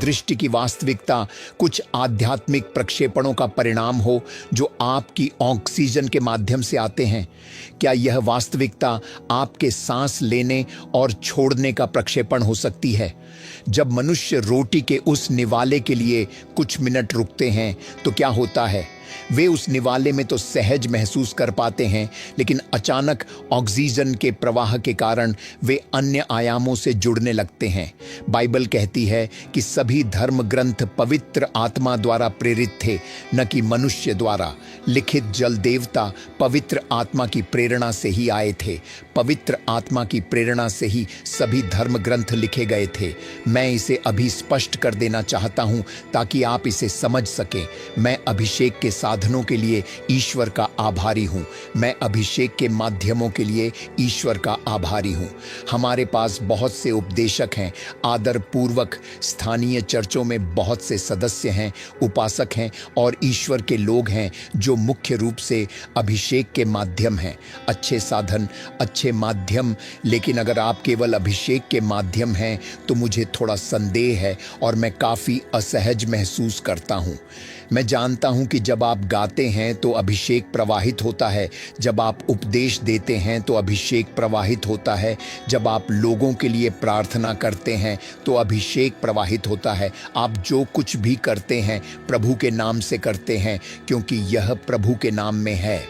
दृष्टि की वास्तविकता कुछ आध्यात्मिक प्रक्षेपणों का परिणाम हो जो आपकी ऑक्सीजन के माध्यम से आते हैं? क्या यह वास्तविकता आपके सांस लेने और छोड़ने का प्रक्षेपण हो सकती है? जब मनुष्य रोटी के उस निवाले के लिए कुछ मिनट रुकते हैं तो क्या होता है? वे उस निवाले में तो सहज महसूस कर पाते हैं, लेकिन अचानक ऑक्सीजन के प्रवाह के कारण वे अन्य आयामों से जुड़ने लगते हैं। बाइबल कहती है कि सभी धर्म ग्रंथ पवित्र आत्मा द्वारा प्रेरित थे, न कि मनुष्य द्वारा। लिखित जल देवता पवित्र आत्मा की प्रेरणा से ही आए थे। पवित्र आत्मा की प्रेरणा से ही सभी धर्म ग्रंथ लिखे गए थे। मैं इसे अभी स्पष्ट कर देना चाहता हूं ताकि आप इसे समझ सकें। मैं अभिषेक के साधनों के लिए ईश्वर का आभारी हूं। मैं अभिषेक के माध्यमों के लिए ईश्वर का आभारी हूं। हमारे पास बहुत से उपदेशक हैं, आदर पूर्वक स्थानीय चर्चों में बहुत से सदस्य हैं, उपासक हैं और ईश्वर के लोग हैं जो मुख्य रूप से अभिषेक के माध्यम हैं। अच्छे साधन, अच्छे माध्यम, लेकिन अगर आप केवल अभिषेक के माध्यम हैं तो मुझे थोड़ा संदेह है और मैं काफ़ी असहज महसूस करता हूं। मैं जानता हूं कि जब आप गाते हैं तो अभिषेक प्रवाहित होता है, जब आप उपदेश देते हैं तो अभिषेक प्रवाहित होता है, जब आप लोगों के लिए प्रार्थना करते हैं तो अभिषेक प्रवाहित होता है। आप जो कुछ भी करते हैं प्रभु के नाम से करते हैं, क्योंकि यह प्रभु के नाम में है।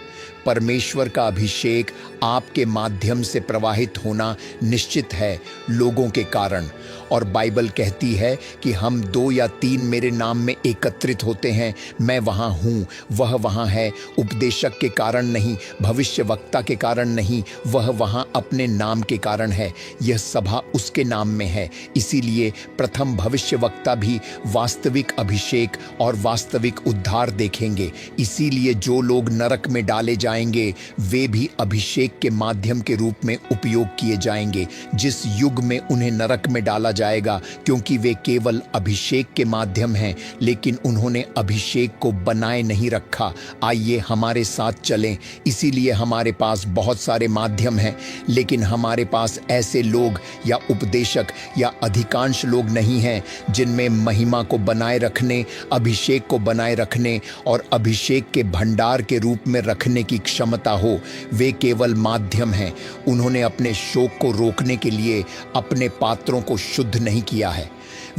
परमेश्वर का अभिषेक आपके माध्यम से प्रवाहित होना निश्चित है लोगों के कारण। और बाइबल कहती है कि हम 2 या 3 मेरे नाम में एकत्रित होते हैं, मैं वहाँ हूँ। वह वहाँ है, उपदेशक के कारण नहीं, भविष्यवक्ता के कारण नहीं, वह वहाँ अपने नाम के कारण है। यह सभा उसके नाम में है। इसीलिए प्रथम भविष्यवक्ता भी वास्तविक अभिषेक और वास्तविक उद्धार देखेंगे। इसीलिए जो लोग नरक में डाले जाएंगे वे भी अभिषेक के माध्यम के रूप में उपयोग किए जाएंगे। जिस युग में उन्हें नरक में डाला जाएगा क्योंकि वे केवल अभिषेक के माध्यम हैं, लेकिन उन्होंने अभिषेक को बनाए नहीं रखा। आइए हमारे साथ चलें। इसीलिए हमारे पास बहुत सारे माध्यम हैं, लेकिन हमारे पास ऐसे लोग या उपदेशक या अधिकांश लोग नहीं हैं जिनमें महिमा को बनाए रखने, अभिषेक को बनाए रखने और अभिषेक के भंडार के रूप में रखने की क्षमता हो। वे केवल माध्यम हैं। उन्होंने अपने शोक को रोकने के लिए अपने पात्रों को शुद्ध नहीं किया है।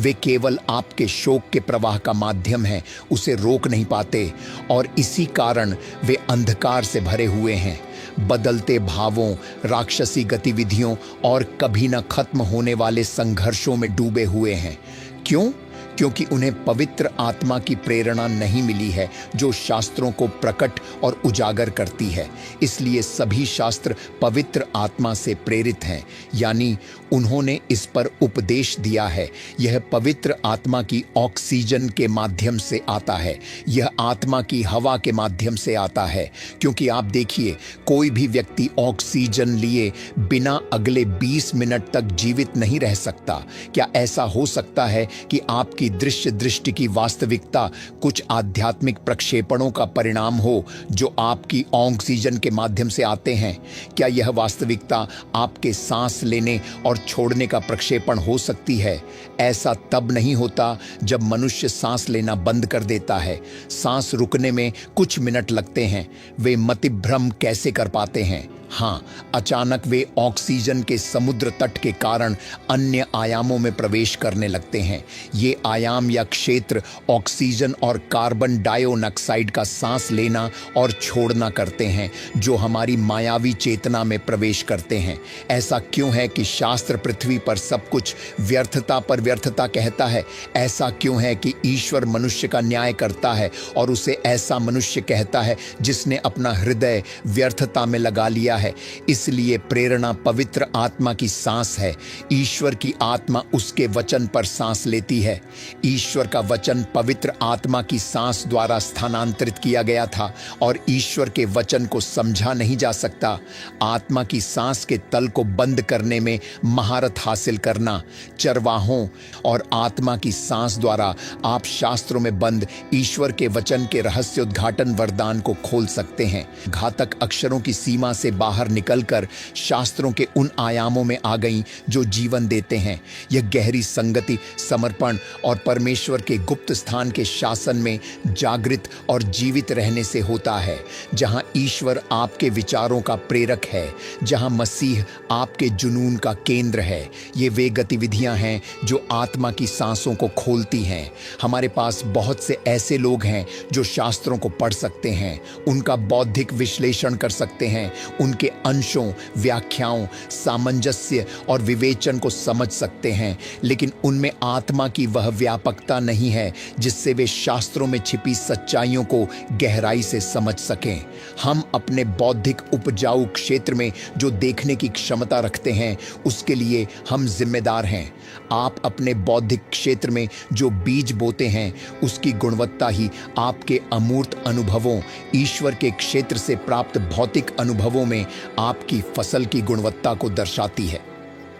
वे केवल आपके शोक के प्रवाह का माध्यम हैं, उसे रोक नहीं पाते और इसी कारण वे अंधकार से भरे हुए हैं, बदलते भावों, राक्षसी गतिविधियों और कभी न खत्म होने वाले संघर्षों में डूबे हुए हैं। क्यों? क्योंकि उन्हें पवित्र आत्मा की प्रेरणा नहीं मिली है जो शास्त्रों को प्रकट और उजागर करती है। इसलिए सभी शास्त्र पवित्र आत्मा से प्रेरित हैं, यानी उन्होंने इस पर उपदेश दिया है। यह पवित्र आत्मा की ऑक्सीजन के माध्यम से आता है, यह आत्मा की हवा के माध्यम से आता है। क्योंकि आप देखिए, कोई भी व्यक्ति ऑक्सीजन लिए बिना अगले 20 मिनट तक जीवित नहीं रह सकता। क्या ऐसा हो सकता है कि आपकी दृष्टि की वास्तविकता कुछ आध्यात्मिक प्रक्षेपणों का परिणाम हो जो आपकी ऑक्सीजन के माध्यम से आते हैं? क्या यह वास्तविकता आपके सांस लेने और छोड़ने का प्रक्षेपण हो सकती है? ऐसा तब नहीं होता जब मनुष्य सांस लेना बंद कर देता है। सांस रुकने में कुछ मिनट लगते हैं। वे मतिभ्रम कैसे कर पाते हैं? हाँ, अचानक वे ऑक्सीजन के समुद्र तट के कारण अन्य आयामों में प्रवेश करने लगते हैं। ये आयाम या क्षेत्र ऑक्सीजन और कार्बन डाइऑक्साइड का सांस लेना और छोड़ना करते हैं जो हमारी मायावी चेतना में प्रवेश करते हैं। ऐसा क्यों है कि शास्त्र पृथ्वी पर सब कुछ व्यर्थता पर व्यर्थता कहता है? ऐसा क्यों है कि ईश्वर मनुष्य का न्याय करता है और उसे ऐसा मनुष्य कहता है जिसने अपना हृदय व्यर्थता में लगा लिया है? इसलिए प्रेरणा पवित्र आत्मा की सांस है। ईश्वर की आत्मा उसके वचन पर सांस लेती है। ईश्वर का वचन पवित्र आत्मा की सांस द्वारा स्थानांतरित किया गया था और ईश्वर के वचन को समझा नहीं जा सकता। आत्मा की सांस के तल को बंद करने में महारत हासिल करना। चरवाहों और आत्मा की सांस द्वारा आप शास्त्रों में बंद ईश्वर के वचन के रहस्य उद्घाटन वरदान को खोल सकते हैं। घातक अक्षरों की सीमा से बाहर बाहर निकलकर शास्त्रों के उन आयामों में आ गईं जो जीवन देते हैं। यह गहरी संगति, समर्पण और परमेश्वर के गुप्त स्थान के शासन में जागृत और जीवित रहने से होता है, जहां ईश्वर आपके विचारों का प्रेरक है, जहां मसीह आपके जुनून का केंद्र है। ये वे गतिविधियां हैं जो आत्मा की सांसों को खोलती हैं। हमारे पास बहुत से ऐसे लोग हैं जो शास्त्रों को पढ़ सकते हैं, उनका बौद्धिक विश्लेषण कर सकते हैं, उनके अंशों, व्याख्याओं, सामंजस्य और विवेचन को समझ सकते हैं, लेकिन उनमें आत्मा की वह व्यापकता नहीं है जिससे वे शास्त्रों में छिपी सच्चाइयों को गहराई से समझ सकें। हम अपने बौद्धिक उपजाऊ क्षेत्र में जो देखने की क्षमता रखते हैं, उसके लिए हम जिम्मेदार हैं। आप अपने बौद्धिक क्षेत्र में जो बीज बोते हैं, उसकी गुणवत्ता ही आपके अमूर्त अनुभवों, ईश्वर के क्षेत्र से प्राप्त भौतिक अनुभवों में आपकी फसल की गुणवत्ता को दर्शाती है।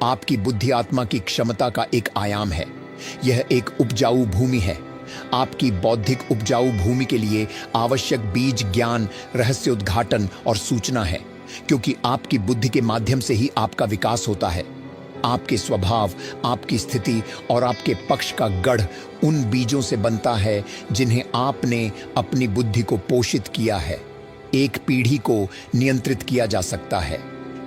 आपकी बुद्धि आत्मा की क्षमता का एक आयाम है। यह एक उपजाऊ भूमि है। आपकी बौद्धिक उपजाऊ भूमि के लिए आवश्यक बीज ज्ञान, रहस्य उद्घाटन और सूचना है, क्योंकि आपकी बुद्धि के माध्यम से ही आपका विकास होता है। आपके स्वभाव, आपकी स्थिति और आपके पक्ष का गढ़ उन बीजों से बनता है जिन्हें आपने अपनी बुद्धि को पोषित किया है। एक पीढ़ी को नियंत्रित किया जा सकता है,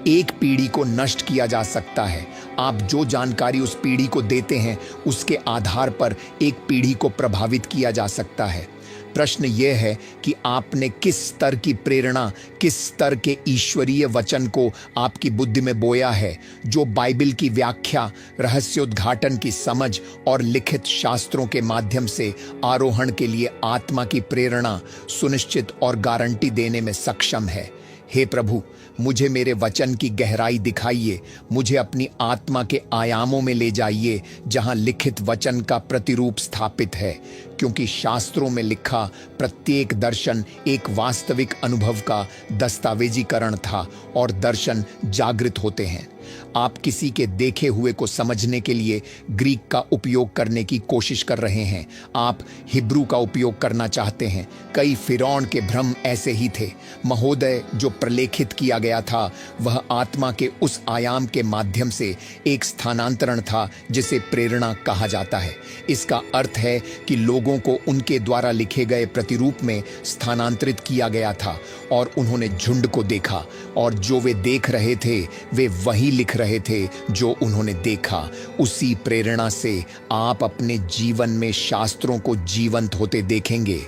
एक पीढ़ी को नष्ट किया जा सकता है। आप जो जानकारी उस पीढ़ी को देते हैं, उसके आधार पर एक पीढ़ी को प्रभावित किया जा सकता है। प्रश्न यह है कि आपने किस स्तर की प्रेरणा, किस स्तर के ईश्वरीय वचन को आपकी बुद्धि में बोया है, जो बाइबल की व्याख्या, रहस्योद्घाटन की समझ और लिखित शास्त्रों के माध्यम से आरोहण के लिए आत्मा की प्रेरणा सुनिश्चित और गारंटी देने में सक्षम है। हे प्रभु, मुझे मेरे वचन की गहराई दिखाइए, मुझे अपनी आत्मा के आयामों में ले जाइए जहां लिखित वचन का प्रतिरूप स्थापित है, क्योंकि शास्त्रों में लिखा प्रत्येक दर्शन एक वास्तविक अनुभव का दस्तावेजीकरण था और दर्शन जागृत होते हैं। आप किसी के देखे हुए को समझने के लिए ग्रीक का उपयोग करने की कोशिश कर रहे हैं, आप हिब्रू का उपयोग करना चाहते हैं। कई फिरौन के भ्रम ऐसे ही थे। महोदय, जो प्रलेखित किया गया था वह आत्मा के उस आयाम के माध्यम से एक स्थानांतरण था जिसे प्रेरणा कहा जाता है। इसका अर्थ है कि लोगों को उनके द्वारा लिखे गए प्रतिरूप में स्थानांतरित किया गया था और उन्होंने झुंड को देखा, और जो वे देख रहे थे वे वही लिख रहे थे जो उन्होंने देखा। उसी प्रेरणा से आप अपने जीवन में शास्त्रों को जीवंत होते देखेंगे।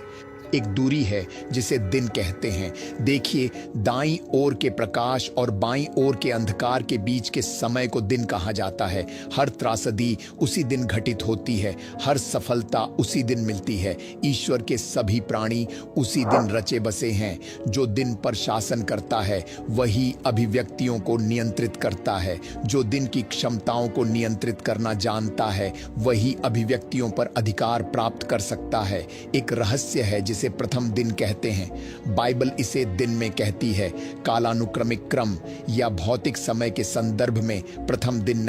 एक दूरी है जिसे दिन कहते हैं। देखिए, दाईं ओर के प्रकाश और बाईं ओर के अंधकार के बीच के समय को दिन कहा जाता है। हर त्रासदी उसी दिन घटित होती है, हर सफलता उसी दिन मिलती है। ईश्वर के सभी प्राणी उसी दिन रचे बसे हैं। जो दिन पर शासन करता है वही अभिव्यक्तियों को नियंत्रित करता है। जो दिन की क्षमताओं को नियंत्रित करना जानता है वही अभिव्यक्तियों पर अधिकार प्राप्त कर सकता है। एक रहस्य है जिसे प्रथम दिन कहते हैं। बाइबल इसे दिन में कहती है, कालानुक्रमिक क्रम या भौतिक समय के संदर्भ में प्रथम दिन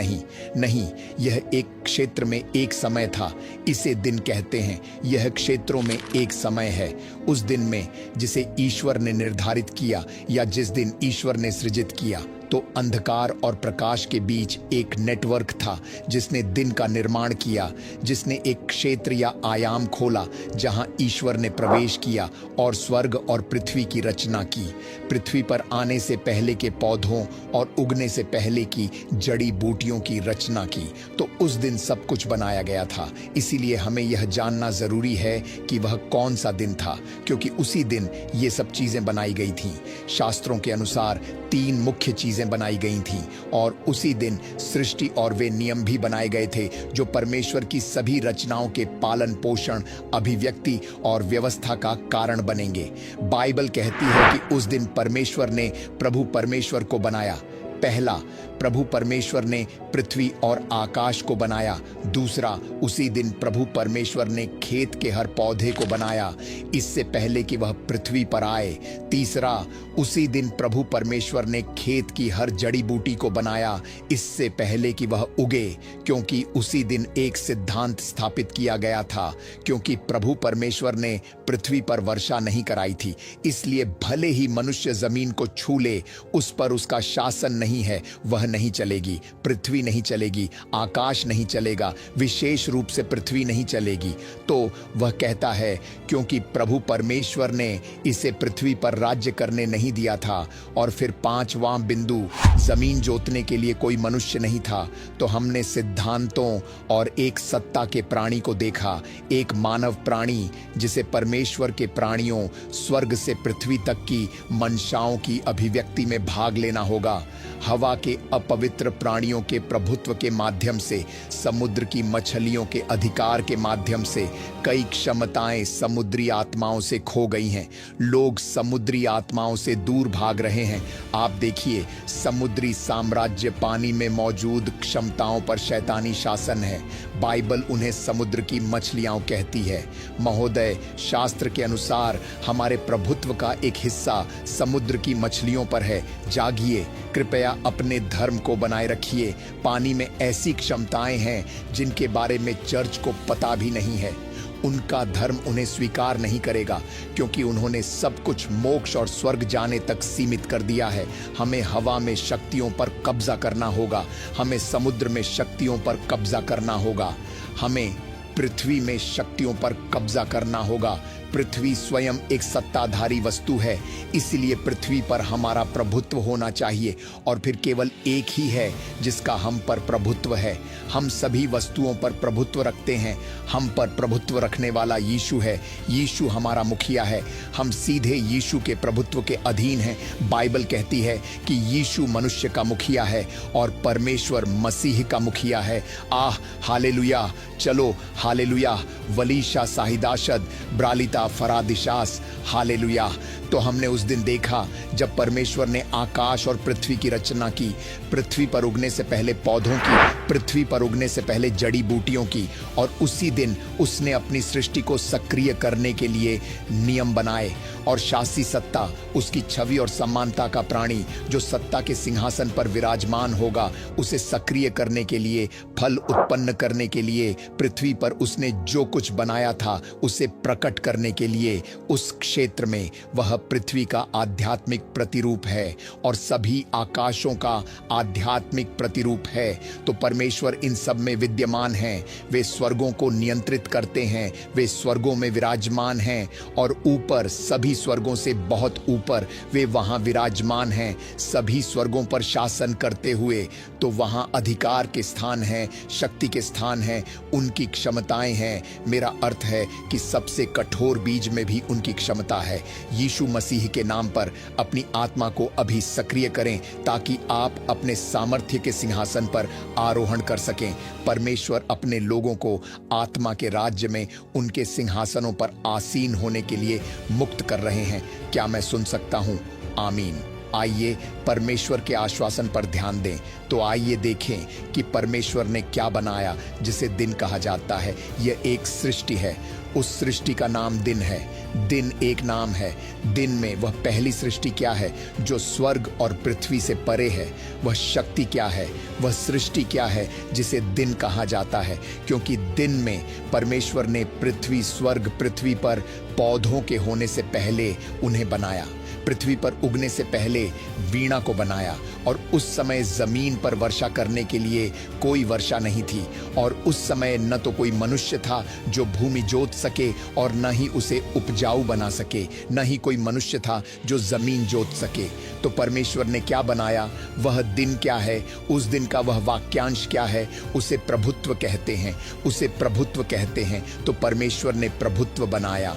नहीं, यह एक क्षेत्र में एक समय था, इसे दिन कहते हैं। यह क्षेत्रों में एक समय है, उस दिन में जिसे ईश्वर ने निर्धारित किया या जिस दिन ईश्वर ने सृजित किया। तो अंधकार और प्रकाश के बीच एक नेटवर्क था जिसने दिन का निर्माण किया, जिसने एक क्षेत्र या आयाम खोला जहां ईश्वर ने प्रवेश किया और स्वर्ग और पृथ्वी की रचना की। पृथ्वी पर आने से पहले के पौधों और उगने से पहले की जड़ी बूटियों की रचना की। तो उस दिन सब कुछ बनाया गया था। इसीलिए हमें यह जानना जरूरी है कि वह कौन सा दिन था, क्योंकि उसी दिन ये सब चीजें बनाई गई थीं। शास्त्रों के अनुसार 3 मुख्य चीजें बनाई गई थीं और उसी दिन सृष्टि और वे नियम भी बनाए गए थे जो परमेश्वर की सभी रचनाओं के पालन पोषण, अभिव्यक्ति और व्यवस्था का कारण बनेंगे। बाइबल कहती है कि उस दिन परमेश्वर ने प्रभु परमेश्वर को बनाया। पहला, प्रभु परमेश्वर ने पृथ्वी और आकाश को बनाया। दूसरा, उसी दिन प्रभु परमेश्वर ने खेत के हर पौधे को बनाया, इससे पहले कि वह पृथ्वी पर आए। तीसरा, उसी दिन प्रभु परमेश्वर ने खेत की हर जड़ी बूटी को बनाया, इससे पहले कि वह उगे, क्योंकि उसी दिन एक सिद्धांत स्थापित किया गया था। क्योंकि प्रभु परमेश्वर ने पृथ्वी पर वर्षा नहीं कराई थी, इसलिए भले ही मनुष्य जमीन को छू ले, उस पर उसका शासन नहीं है, वह नहीं चलेगी। पृथ्वी नहीं चलेगी, आकाश नहीं चलेगा, विशेष रूप से पृथ्वी नहीं चलेगी। तो वह कहता है, क्योंकि प्रभु परमेश्वर ने इसे पृथ्वी पर राज्य करने नहीं दिया था। और फिर पांचवां बिंदु, जमीन जोतने के लिए कोई मनुष्य नहीं था। तो हमने सिद्धांतों और एक सत्ता के प्राणी को देखा, एक मानव प्राणी जिसे परमेश्वर के प्राणियों, स्वर्ग से पृथ्वी तक की मंशाओं की अभिव्यक्ति में भाग लेना होगा। हवा के अपवित्र प्राणियों के प्रभुत्व के माध्यम से, समुद्र की मछलियों के अधिकार के माध्यम से कई क्षमताएं समुद्री आत्माओं से खो गई हैं। लोग समुद्री आत्माओं से दूर भाग रहे हैं। आप देखिए, समुद्री साम्राज्य पानी में मौजूद क्षमताओं पर शैतानी शासन है। बाइबल उन्हें समुद्र की मछलियां कहती है। महोदय, शास्त्र के अनुसार हमारे प्रभुत्व का एक हिस्सा समुद्र की मछलियों पर है। जागिए, कृपया अपने धर्म को बनाए रखिए। पानी में ऐसी क्षमताएं हैं जिनके बारे में चर्च को पता भी नहीं है। उनका धर्म उन्हें स्वीकार नहीं करेगा, क्योंकि उन्होंने सब कुछ मोक्ष और स्वर्ग जाने तक सीमित कर दिया है। हमें हवा में शक्तियों पर कब्जा करना होगा, हमें समुद्र में शक्तियों पर कब्जा करना होगा, हमें पृथ्वी में शक्तियों पर कब्जा करना होगा। पृथ्वी स्वयं एक सत्ताधारी वस्तु है, इसलिए पृथ्वी पर हमारा प्रभुत्व होना चाहिए। और फिर केवल एक ही है जिसका हम पर प्रभुत्व है। हम सभी वस्तुओं पर प्रभुत्व रखते हैं। हम पर प्रभुत्व रखने वाला यीशु है। यीशु हमारा मुखिया है। हम सीधे यीशु के प्रभुत्व के अधीन हैं। बाइबल कहती है कि यीशु मनुष्य का मुखिया है और परमेश्वर मसीह का मुखिया है। आह, हालेलुया! चलो, हालेलुया! वलीशा साहिदाशद ब्रालिता फरादिशास, हालेलुया! तो हमने उस दिन देखा जब परमेश्वर ने आकाश और पृथ्वी की रचना की, पृथ्वी पर उगने से पहले पौधों की, पृथ्वी पर उगने से पहले जड़ी बूटियों की, और उसी दिन उसने अपनी सृष्टि को सक्रिय करने के लिए नियम बनाए। और शासी सत्ता, उसकी छवि और समानता का प्राणी जो सत्ता के सिंहासन पर विराजमान होगा, उसे सक्रिय करने के लिए, फल उत्पन्न करने के लिए, पृथ्वी पर उसने जो कुछ बनाया था उसे प्रकट करने के लिए, उस क्षेत्र में वह पृथ्वी का आध्यात्मिक प्रतिरूप है और सभी आकाशों का आध्यात्मिक प्रतिरूप है। तो परमेश्वर इन सब में विद्यमान हैं। वे स्वर्गों को नियंत्रित करते हैं, वे स्वर्गों में विराजमान हैं और ऊपर, सभी स्वर्गों से बहुत ऊपर वे वहां विराजमान हैं, सभी स्वर्गों पर शासन करते हुए। तो वहां अधिकार के स्थान हैं, शक्ति के स्थान हैं, उनकी क्षमताएं हैं। मेरा अर्थ है कि सबसे कठोर बीज में भी उनकी क्षमता है। यीशु मसीह के नाम पर अपनी आत्मा को अभी सक्रिय करें, ताकि आप अपने सामर्थ्य के सिंहासन पर आरोहण कर सकें। परमेश्वर अपने लोगों को आत्मा के राज्य में उनके सिंहासनों पर आसीन होने के लिए मुक्त कर रहे हैं। क्या मैं सुन सकता हूं? आमीन। आइए परमेश्वर के आश्वासन पर ध्यान दें। तो आइए देखें कि परमेश्वर ने क्या बनाया जिसे दिन कहा जाता है। यह एक सृष्टि है। उस सृष्टि का नाम दिन है। दिन एक नाम है। दिन में वह पहली सृष्टि क्या है जो स्वर्ग और पृथ्वी से परे है? वह शक्ति क्या है? वह सृष्टि क्या है जिसे दिन कहा जाता है? क्योंकि दिन में परमेश्वर ने पृथ्वी, स्वर्ग, पृथ्वी पर पौधों के होने से पहले उन्हें बनाया। पृथ्वी पर उगने से पहले वीणा को बनाया। और उस समय जमीन पर वर्षा करने के लिए कोई वर्षा नहीं थी। और उस समय न तो कोई मनुष्य था जो भूमि जोत सके और न ही उसे उपजाऊ बना सके, न ही कोई मनुष्य था जो जमीन जोत सके। तो परमेश्वर ने क्या बनाया? वह दिन क्या है? उस दिन का वह वाक्यांश क्या है? उसे प्रभुत्व कहते हैं। उसे प्रभुत्व कहते हैं। तो परमेश्वर ने प्रभुत्व बनाया।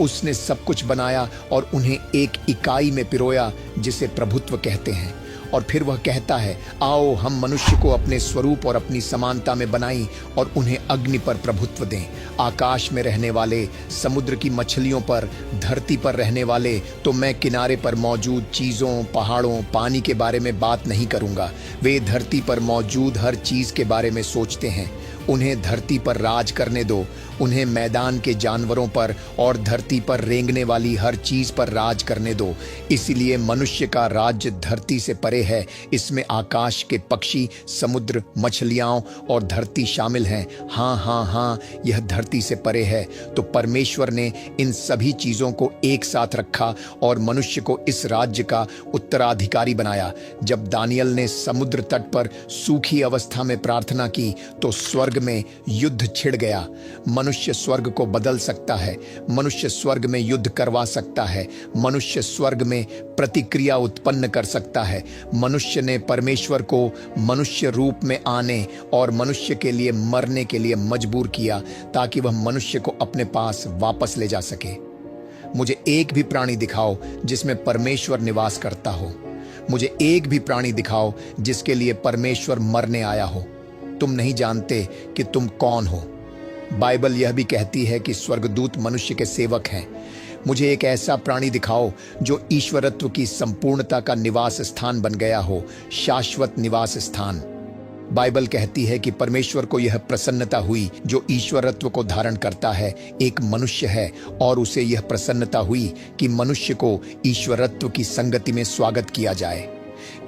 उसने सब कुछ बनाया और उन्हें एक इकाई में पिरोया जिसे प्रभुत्व कहते हैं। और फिर वह कहता है, आओ हम मनुष्य को अपने स्वरूप और अपनी समानता में बनाएं और उन्हें अग्नि पर प्रभुत्व दें। आकाश में रहने वाले, समुद्र की मछलियों पर, धरती पर रहने वाले, तो मैं किनारे पर मौजूद चीजों, पहाड़ों, पानी के बारे में बात नहीं करूंगा। वे धरती पर मौजूद हर चीज के बारे में सोचते हैं। उन्हें धरती पर राज करने दो। उन्हें मैदान के जानवरों पर और धरती पर रेंगने वाली हर चीज पर राज करने दो। इसलिए मनुष्य का राज्य धरती से परे है। इसमें आकाश के पक्षी, समुद्र, मछलियां और धरती शामिल हैं। हाँ हाँ हाँ, यह धरती से परे है। तो परमेश्वर ने इन सभी चीजों को एक साथ रखा और मनुष्य को इस राज्य का उत्तराधिकारी बनाया। जब दानियल ने समुद्र तट पर सूखी अवस्था में प्रार्थना की तो स्वर्ग में युद्ध छिड़ गया। मनुष्य स्वर्ग को बदल सकता है। मनुष्य स्वर्ग में युद्ध करवा सकता है। मनुष्य स्वर्ग में प्रतिक्रिया उत्पन्न कर सकता है। मनुष्य ने परमेश्वर को मनुष्य रूप में आने और मनुष्य के लिए मरने के लिए मजबूर किया ताकि वह मनुष्य को अपने पास वापस ले जा सके। मुझे एक भी प्राणी दिखाओ जिसमें परमेश्वर निवास करता हो। मुझे एक भी प्राणी दिखाओ जिसके लिए परमेश्वर मरने आया हो। तुम नहीं जानते कि तुम कौन हो। बाइबल यह भी कहती है कि स्वर्गदूत मनुष्य के सेवक हैं। मुझे एक ऐसा प्राणी दिखाओ जो ईश्वरत्व की संपूर्णता का निवास स्थान बन गया हो, शाश्वत निवास स्थान। बाइबल कहती है कि परमेश्वर को यह प्रसन्नता हुई जो ईश्वरत्व को धारण करता है, एक मनुष्य है, और उसे यह प्रसन्नता हुई कि मनुष्य को ईश्वरत्व की संगति में स्वागत किया जाए।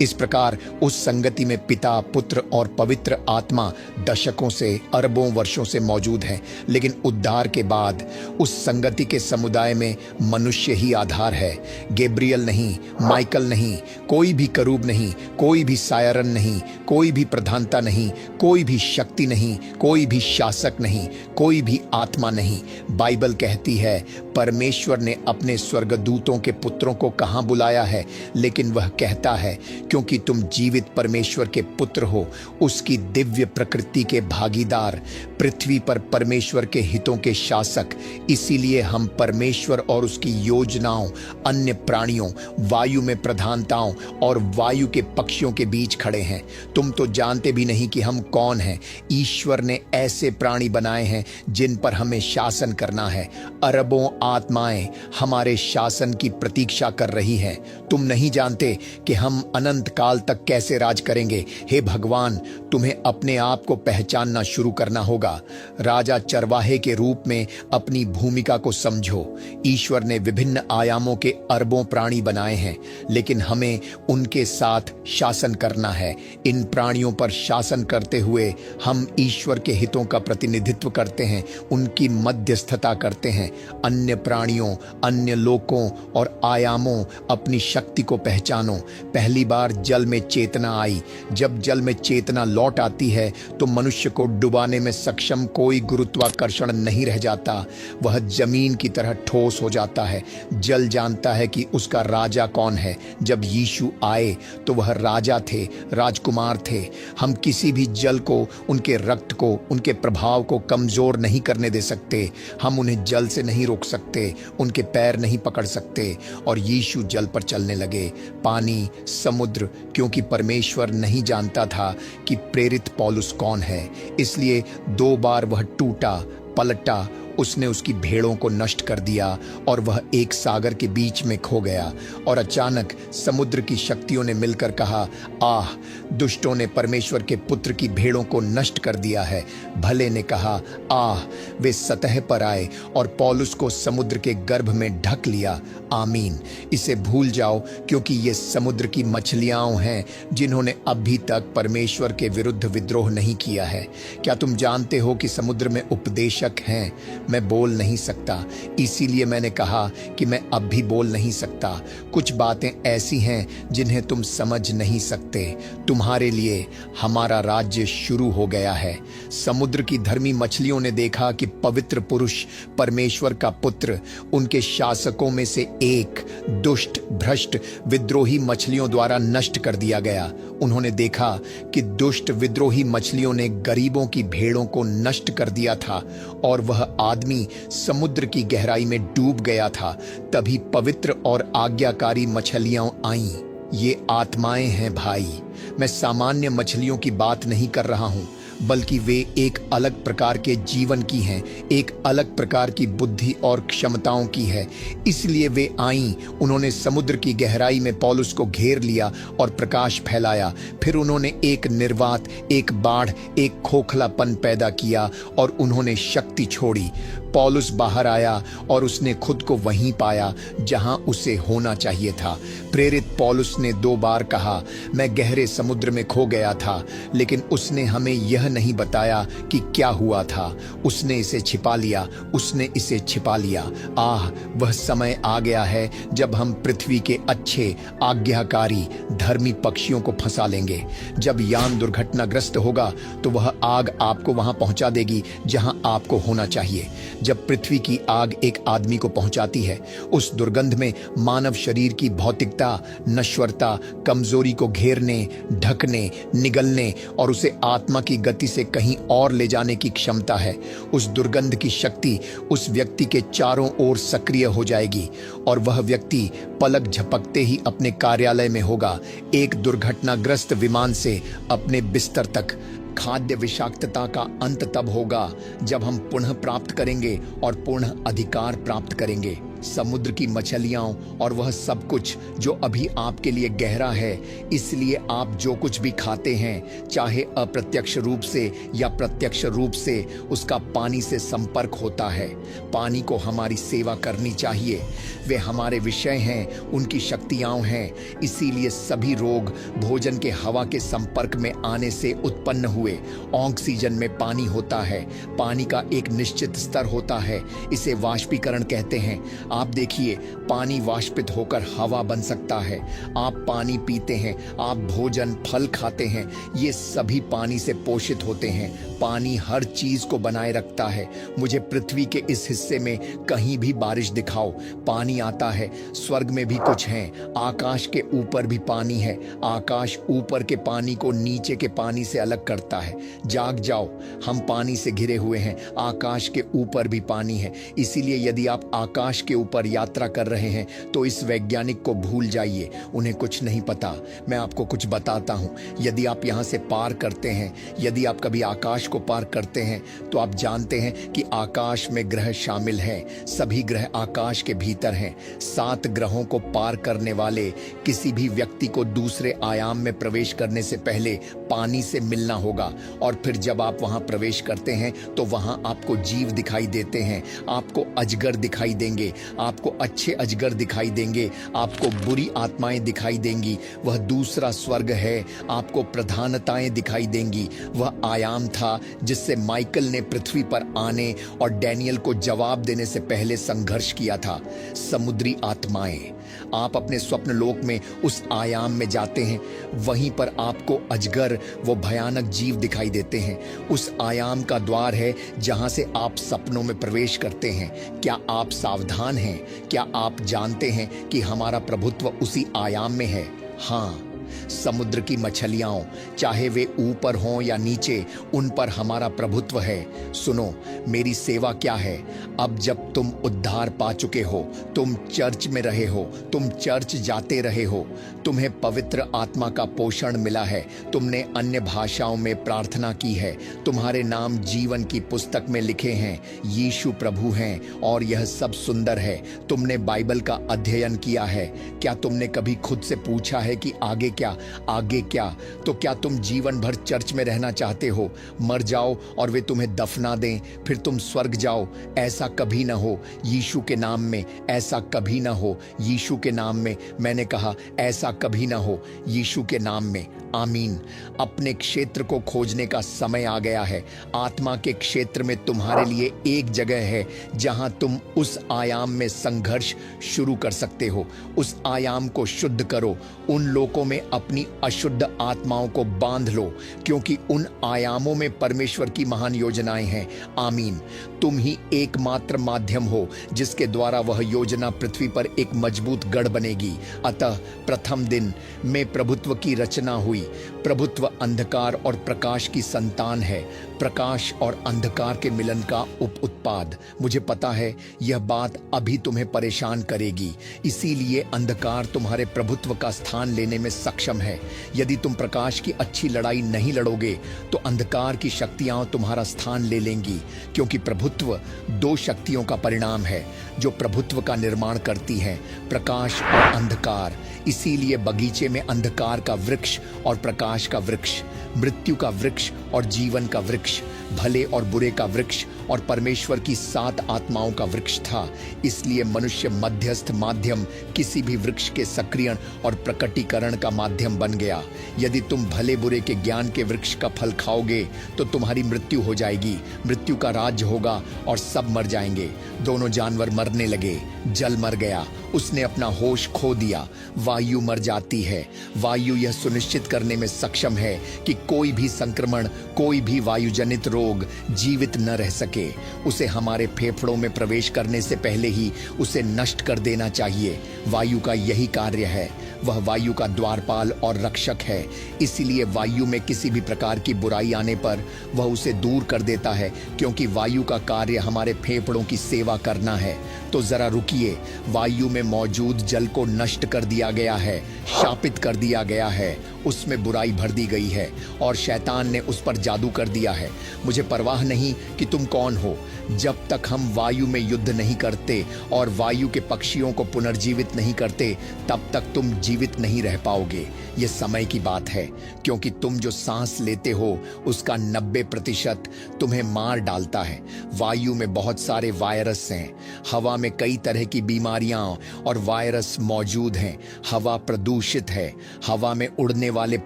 इस प्रकार उस संगति में पिता, पुत्र और पवित्र आत्मा दशकों से, अरबों वर्षों से मौजूद हैं। लेकिन उद्धार के बाद उस संगति के समुदाय में मनुष्य ही आधार है। गैब्रियल नहीं, माइकल नहीं, कोई भी करूब नहीं, कोई भी सायरन नहीं, कोई भी प्रधानता नहीं, कोई भी शक्ति नहीं, कोई भी शासक नहीं, कोई भी आत्मा नहीं। बाइबल कहती है परमेश्वर ने अपने स्वर्गदूतों के पुत्रों को कहां बुलाया है, लेकिन वह कहता है क्योंकि तुम जीवित परमेश्वर के पुत्र हो, उसकी दिव्य प्रकृति के भागीदार, पृथ्वी पर परमेश्वर के हितों के शासक, इसीलिए हम परमेश्वर और उसकी योजनाओं, अन्य प्राणियों, वायु में प्रधानताओं और वायु के पक्षियों के बीच खड़े हैं। तुम तो जानते भी नहीं कि हम कौन हैं। ईश्वर ने ऐसे प्राणी बनाए हैं जिन पर हमें शासन करना है। अरबों आत्माएं हमारे शासन की प्रतीक्षा कर रही हैं। तुम नहीं जानते कि हम अनंत काल तक कैसे राज करेंगे। हे भगवान, तुम्हें अपने आप को पहचानना शुरू करना होगा। राजा चरवाहे के रूप में अपनी भूमिका को समझो। ईश्वर ने विभिन्न आयामों के अरबों प्राणी बनाए हैं, लेकिन हमें उनके साथ शासन करना है। इन प्राणियों पर शासन करते हुए हम ईश्वर के हितों का प्रतिनिधित्व करते हैं, उनकी मध्यस्थता करते हैं। अन्य प्राणियों, अन्य लोकों और आयामों, अपनी शक्ति को पहचानो। पहली बार जल में चेतना आई। जब जल में चेतना लौट आती है तो मनुष्य को डुबाने में सक्षम कोई गुरुत्वाकर्षण नहीं रह जाता। वह जमीन की तरह ठोस हो जाता है। जल जानता है कि उसका राजा कौन है। जब यीशु आए तो वह राजा थे, राजकुमार थे। हम किसी भी जल को, उनके रक्त को, उनके प्रभाव को कमजोर नहीं करने दे सकते। हम उन्हें जल से नहीं रोक सकते, उनके पैर नहीं पकड़ सकते। और यीशु जल पर चलने लगे, पानी, समुद्र, क्योंकि परमेश्वर नहीं जानता था कि प्रेरित पौलुस कौन है। इसलिए 2 बार वह टूटा, पलटा, उसने उसकी भेड़ों को नष्ट कर दिया और वह एक सागर के बीच में खो गया। और अचानक समुद्र की शक्तियों ने मिलकर कहा, आह, दुष्टों ने परमेश्वर के पुत्र की भेड़ों को नष्ट कर दिया है। भले ने कहा, आह। वे सतह पर आए और पौलुस को समुद्र के गर्भ में ढक लिया। आमीन। इसे भूल जाओ, क्योंकि ये समुद्र की मछलियां हैं जिन्होंने अभी तक परमेश्वर के विरुद्ध विद्रोह नहीं किया है। क्या तुम जानते हो कि समुद्र में उपदेशक हैं? मैं बोल नहीं सकता, इसीलिए मैंने कहा कि मैं अब भी बोल नहीं सकता। कुछ बातें ऐसी हैं जिन्हें तुम समझ नहीं सकते। तुम्हारे लिए हमारा राज्य शुरू हो गया है। समुद्र की धर्मी मछलियों ने देखा कि पवित्र पुरुष, परमेश्वर का पुत्र, उनके शासकों में से एक दुष्ट, भ्रष्ट, विद्रोही मछलियों द्वारा नष्ट कर दिया गया। उन्होंने देखा कि दुष्ट, विद्रोही मछलियों ने गरीबों की भेड़ों को नष्ट कर दिया था और वह आदमी समुद्र की गहराई में डूब गया था। तभी पवित्र और आज्ञाकारी मछलियां आईं। ये आत्माएं हैं भाई। मैं सामान्य मछलियों की बात नहीं कर रहा हूं, बल्कि वे एक अलग प्रकार के जीवन की हैं, एक अलग प्रकार की बुद्धि और क्षमताओं की है। इसलिए वे आईं, उन्होंने समुद्र की गहराई में पौलुस को घेर लिया और प्रकाश फैलाया। फिर उन्होंने एक निर्वात, एक बाढ़, एक खोखलापन पैदा किया और उन्होंने शक्ति छोड़ी। पौलुस बाहर आया और उसने खुद को वहीं पाया जहां उसे होना चाहिए था। प्रेरित पौलुस ने 2 बार कहा, मैं गहरे समुद्र में खो गया था, लेकिन उसने हमें यह नहीं बताया कि क्या हुआ था। उसने इसे छिपा लिया, उसने इसे छिपा लिया। आह, वह समय आ गया है जब हम पृथ्वी के अच्छे, आज्ञाकारी, धर्मी पक्षियों को फंसा लेंगे। जब यान दुर्घटनाग्रस्त होगा तो वह आग आपको वहां पहुंचा देगी जहां आपको होना चाहिए। जब पृथ्वी की आग एक आदमी को पहुंचाती है, उस दुर्गंध में मानव शरीर की भौतिकता, नश्वरता, कमजोरी को घेरने, ढकने, निगलने और उसे आत्मा की गति से कहीं और ले जाने की क्षमता है। उस दुर्गंध की शक्ति उस व्यक्ति के चारों ओर सक्रिय हो जाएगी और वह व्यक्ति पलक झपकते ही अपने कार्यालय में होगा, एक दुर्घटनाग्रस्त विमान से अपने बिस्तर तक। खाद्य विषाक्तता का अंत तब होगा जब हम पुनः प्राप्त करेंगे और पुनः अधिकार प्राप्त करेंगे। समुद्र की मछलियां और वह सब कुछ जो अभी आपके लिए गहरा है। इसलिए आप जो कुछ भी खाते हैं, चाहे अप्रत्यक्ष रूप से या प्रत्यक्ष रूप से, उसका पानी से संपर्क होता है। पानी को हमारी सेवा करनी चाहिए। वे हमारे विषय हैं, उनकी शक्तियां हैं। इसीलिए सभी रोग भोजन के हवा के संपर्क में आने से उत्पन्न हुए। ऑक्सीजन में पानी होता है, पानी का एक निश्चित स्तर होता है, इसे वाष्पीकरण कहते हैं। आप देखिए, पानी वाष्पित होकर हवा बन सकता है। आप पानी पीते हैं, आप भोजन, फल खाते हैं, ये सभी पानी से पोषित होते हैं। पानी हर चीज को बनाए रखता है। मुझे पृथ्वी के इस हिस्से में कहीं भी बारिश दिखाओ, पानी आता है। स्वर्ग में भी कुछ है, आकाश के ऊपर भी पानी है। आकाश ऊपर के पानी को नीचे के पानी से अलग करता है। जाग जाओ, हम पानी से घिरे हुए हैं, आकाश के ऊपर भी पानी है। इसीलिए यदि आप आकाश के ऊपर यात्रा कर रहे हैं तो इस वैज्ञानिक को भूल जाइए, उन्हें कुछ नहीं पता। मैं आपको कुछ बताता हूं। यदि आप यहां से पार करते हैं, यदि आप कभी आकाश को पार करते हैं, तो आप जानते हैं कि आकाश में ग्रह शामिल हैं। सभी ग्रह आकाश के भीतर हैं। 7 ग्रहों को पार करने वाले किसी भी व्यक्ति को दूसरे आयाम में प्रवेश करने से पहले पानी से मिलना होगा। और फिर जब आप वहां प्रवेश करते हैं तो वहां आपको जीव दिखाई देते हैं, आपको अजगर दिखाई देंगे, आपको अच्छे अजगर दिखाई देंगे, आपको बुरी आत्माएं दिखाई देंगी। वह दूसरा स्वर्ग है। आपको प्रधानताएं दिखाई देंगी। वह आयाम था जिससे माइकल ने पृथ्वी पर आने और डैनियल को जवाब देने से पहले संघर्ष किया था। समुद्री आत्माएं। आप अपने स्वप्न लोक में उस आयाम में जाते हैं, वहीं पर आपको अजगर, वो भयानक जीव दिखाई देते हैं। उस आयाम का द्वार है जहां से आप सपनों में प्रवेश करते हैं। क्या आप सावधान हैं? क्या आप जानते हैं कि हमारा प्रभुत्व उसी आयाम में है? हाँ, समुद्र की मछलियां, चाहे वे ऊपर हों या नीचे, उन पर हमारा प्रभुत्व है। सुनो, मेरी सेवा क्या है? अब जब तुम उद्धार पा चुके हो, तुम चर्च में रहे हो, तुम चर्च जाते रहे हो, तुम्हें पवित्र आत्मा का पोषण मिला है, तुमने अन्य भाषाओं में प्रार्थना की है, तुम्हारे नाम जीवन की पुस्तक में लिखे हैं, यीशु प्रभु हैं, और यह सब सुंदर है। तुमने बाइबल का अध्ययन किया है। क्या तुमने कभी खुद से पूछा है कि आगे क्या? आगे क्या? तो क्या तुम जीवन भर चर्च में रहना चाहते हो? मर जाओ और वे तुम्हें दफना दें, फिर तुम स्वर्ग जाओ? ऐसा कभी ना हो यीशु के नाम में, ऐसा कभी ना हो यीशु के नाम में। मैंने कहा ऐसा कभी ना हो यीशु के नाम में। आमीन। अपने क्षेत्र को खोजने का समय आ गया है। आत्मा के क्षेत्र में तुम्हारे लिए एक जगह है जहां तुम उस आयाम में संघर्ष शुरू कर सकते हो। उस आयाम को शुद्ध करो। उन लोकों में अपनी अशुद्ध आत्माओं को बांध लो, क्योंकि उन आयामों में परमेश्वर की महान योजनाएं हैं। आमीन। तुम ही एकमात्र माध्यम हो जिसके द्वारा वह योजना पृथ्वी पर एक मजबूत गढ़ बनेगी। अतः प्रथम दिन में प्रभुत्व की रचना हुई। प्रभुत्व अंधकार और प्रकाश की संतान है, प्रकाश और अंधकार के मिलन का उत्पाद। मुझे पता है यह बात अभी तुम्हें परेशान करेगी, इसीलिए अंधकार तुम्हारे प्रभुत्व का स्थान लेने में सक्षम है। यदि तुम प्रकाश की अच्छी लड़ाई नहीं लड़ोगे तो अंधकार की शक्तियां तुम्हारा स्थान ले लेंगी, क्योंकि प्रभुत्व दो शक्तियों का परिणाम है जो प्रभुत्व का निर्माण करती हैं, प्रकाश और अंधकार। इसीलिए बगीचे में अंधकार का वृक्ष और प्रकाश का वृक्ष, मृत्यु का वृक्ष और जीवन का वृक्ष, भले और बुरे का वृक्ष और परमेश्वर की 7 आत्माओं का वृक्ष था। इसलिए मनुष्य मध्यस्थ माध्यम किसी भी वृक्ष के सक्रियण और प्रकटीकरण का माध्यम बन गया। यदि तुम भले बुरे के ज्ञान के वृक्ष का फल खाओगे तो तुम्हारी मृत्यु हो जाएगी, मृत्यु का राज्य होगा और सब मर जाएंगे। दोनों जानवर मरने लगे। जल मर गया, उसने अपना होश खो दिया। वायु मर जाती है। वायु यह सुनिश्चित करने में सक्षम है कि कोई भी संक्रमण, कोई भी वायुजनित रोग जीवित न रह सके। उसे हमारे फेफड़ों में प्रवेश करने से पहले ही उसे नष्ट कर देना चाहिए। वायु का यही कार्य है। वह वायु का द्वारपाल और रक्षक है। इसीलिए वायु में किसी भी प्रकार की बुराई आने पर वह उसे दूर कर देता है, क्योंकि वायु का कार्य हमारे फेफड़ों की सेवा करना है। तो जरा रुकिए, वायु में मौजूद जल को नष्ट कर दिया गया है, शापित कर दिया गया है, उसमें बुराई भर दी गई है और शैतान ने उस पर जादू कर दिया है। मुझे परवाह नहीं कि तुम कौन हो। जब तक हम वायु में युद्ध नहीं करते और वायु के पक्षियों को पुनर्जीवित नहीं करते, तब तक तुम जीवित नहीं रह पाओगे। ये समय की बात है, क्योंकि तुम जो सांस लेते हो उसका 90% तुम्हें मार डालता है। वायु में बहुत सारे वायरस हैं, हवा में कई तरह की बीमारियां और वायरस मौजूद हैं। हवा प्रदूषित है, हवा में उड़ने वाले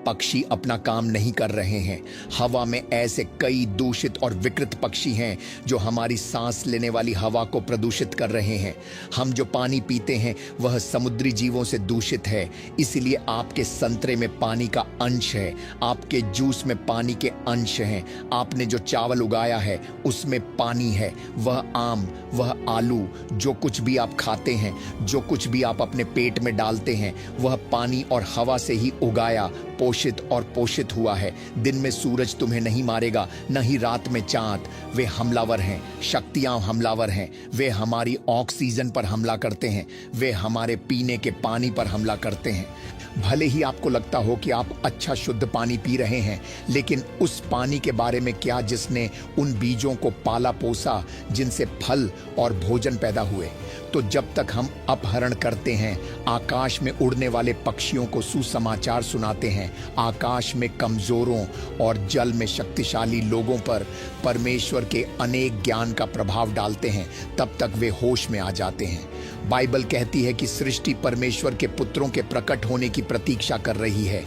पक्षी अपना काम नहीं कर रहे हैं। हवा में ऐसे कई दूषित और विकृत पक्षी हैं जो हमारी सांस लेने वाली हवा को प्रदूषित कर रहे हैं। हम जो पानी पीते हैं वह समुद्री जीवों से दूषित है। इसलिए आपके संतरे में पानी का अंश है, आपके जूस में पानी के अंश हैं, आपने जो चावल उगाया है उसमें पानी है। वह आम, वह आलू, जो कुछ भी आप खाते हैं, जो कुछ भी आप अपने पेट में डालते हैं, वह पानी और हवा से ही उगाया, पोषित और पोषित हुआ है। दिन में सूरज तुम्हें नहीं मारेगा, न ही रात में चांद। वे हमलावर हैं, शक्तियां हमलावर हैं। वे हमारी ऑक्सीजन पर हमला करते हैं, वे हमारे पीने के पानी पर हमला करते हैं। भले ही आपको लगता हो कि आप अच्छा शुद्ध पानी पी रहे हैं, लेकिन उस पानी के बारे में क्या जिसने उन बीजों को पाला पोसा जिनसे फल और भोजन पैदा हुए। तो जब तक हम अपहरण करते हैं, आकाश में उड़ने वाले पक्षियों को सुसमाचार सुनाते हैं, आकाश में कमजोरों और जल में शक्तिशाली लोगों पर परमेश्वर के अनेक ज्ञान का प्रभाव डालते हैं, तब तक वे होश में आ जाते हैं। बाइबल कहती है कि सृष्टि परमेश्वर के पुत्रों के प्रकट होने की प्रतीक्षा कर रही है।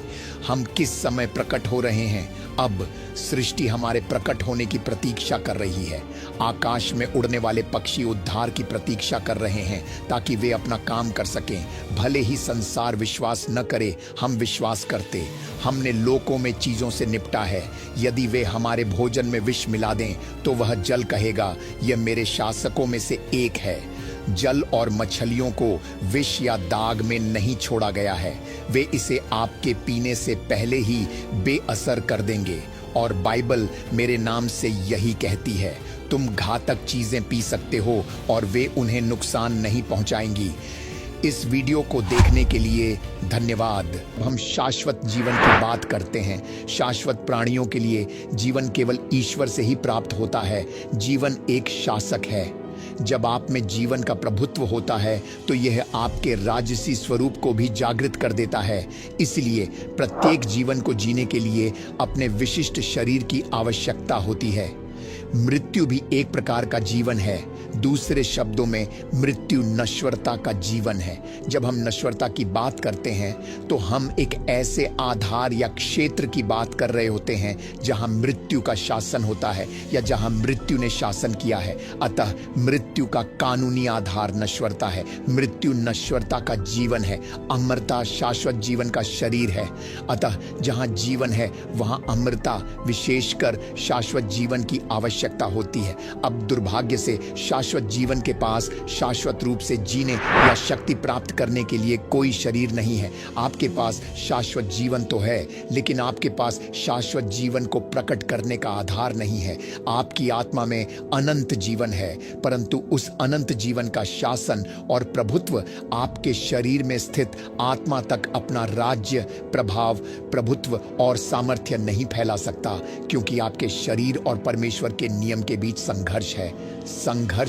हम किस समय प्रकट हो रहे हैं? अब सृष्टि हमारे प्रकट होने की प्रतीक्षा कर रही है। आकाश में उड़ने वाले पक्षी उद्धार की प्रतीक्षा कर रहे हैं ताकि वे अपना काम कर सकें। भले ही संसार विश्वास न करे, हम विश्वास करते। हमने लोकों में चीजों से निपटा है। यदि वे हमारे भोजन में विष मिला दें तो वह जल कहेगा, यह मेरे शासकों में से एक है। जल और मछलियों को विष या दाग में नहीं छोड़ा गया है। वे इसे आपके पीने से पहले ही बेअसर कर देंगे। और बाइबल मेरे नाम से यही कहती है, तुम घातक चीजें पी सकते हो और वे उन्हें नुकसान नहीं पहुंचाएंगी। इस वीडियो को देखने के लिए धन्यवाद। हम शाश्वत जीवन की बात करते हैं। शाश्वत प्राणियों के लिए जीवन केवल ईश्वर से ही प्राप्त होता है। जीवन एक शासक है। जब आप में जीवन का प्रभुत्व होता है तो यह आपके राजसी स्वरूप को भी जागृत कर देता है। इसलिए प्रत्येक जीवन को जीने के लिए अपने विशिष्ट शरीर की आवश्यकता होती है। मृत्यु भी एक प्रकार का जीवन है। दूसरे शब्दों में मृत्यु नश्वरता का जीवन है। जब हम नश्वरता की बात करते हैं तो हम एक ऐसे आधार या क्षेत्र की बात कर रहे होते हैं जहां मृत्यु का शासन होता है या जहां मृत्यु ने शासन किया है। अतः मृत्यु का कानूनी आधार नश्वरता है। मृत्यु नश्वरता का जीवन है। अमरता शाश्वत जीवन का शरीर है। अतः जहां जीवन है वहां अमरता, विशेषकर शाश्वत जीवन की आवश्यकता होती है। अब दुर्भाग्य से शाश्वत जीवन के पास शाश्वत रूप से जीने या शक्ति प्राप्त करने के लिए कोई शरीर नहीं है। आपके पास शाश्वत जीवन तो है, लेकिन आपके पास शाश्वत जीवन को प्रकट करने का आधार नहीं है। आपकी आत्मा में अनंत जीवन है, परंतु उस अनंत जीवन का शासन और प्रभुत्व आपके शरीर में स्थित आत्मा तक अपना राज्य, प्रभाव, प्रभुत्व और सामर्थ्य नहीं फैला सकता, क्योंकि आपके शरीर और परमेश्वर के नियम के बीच संघर्ष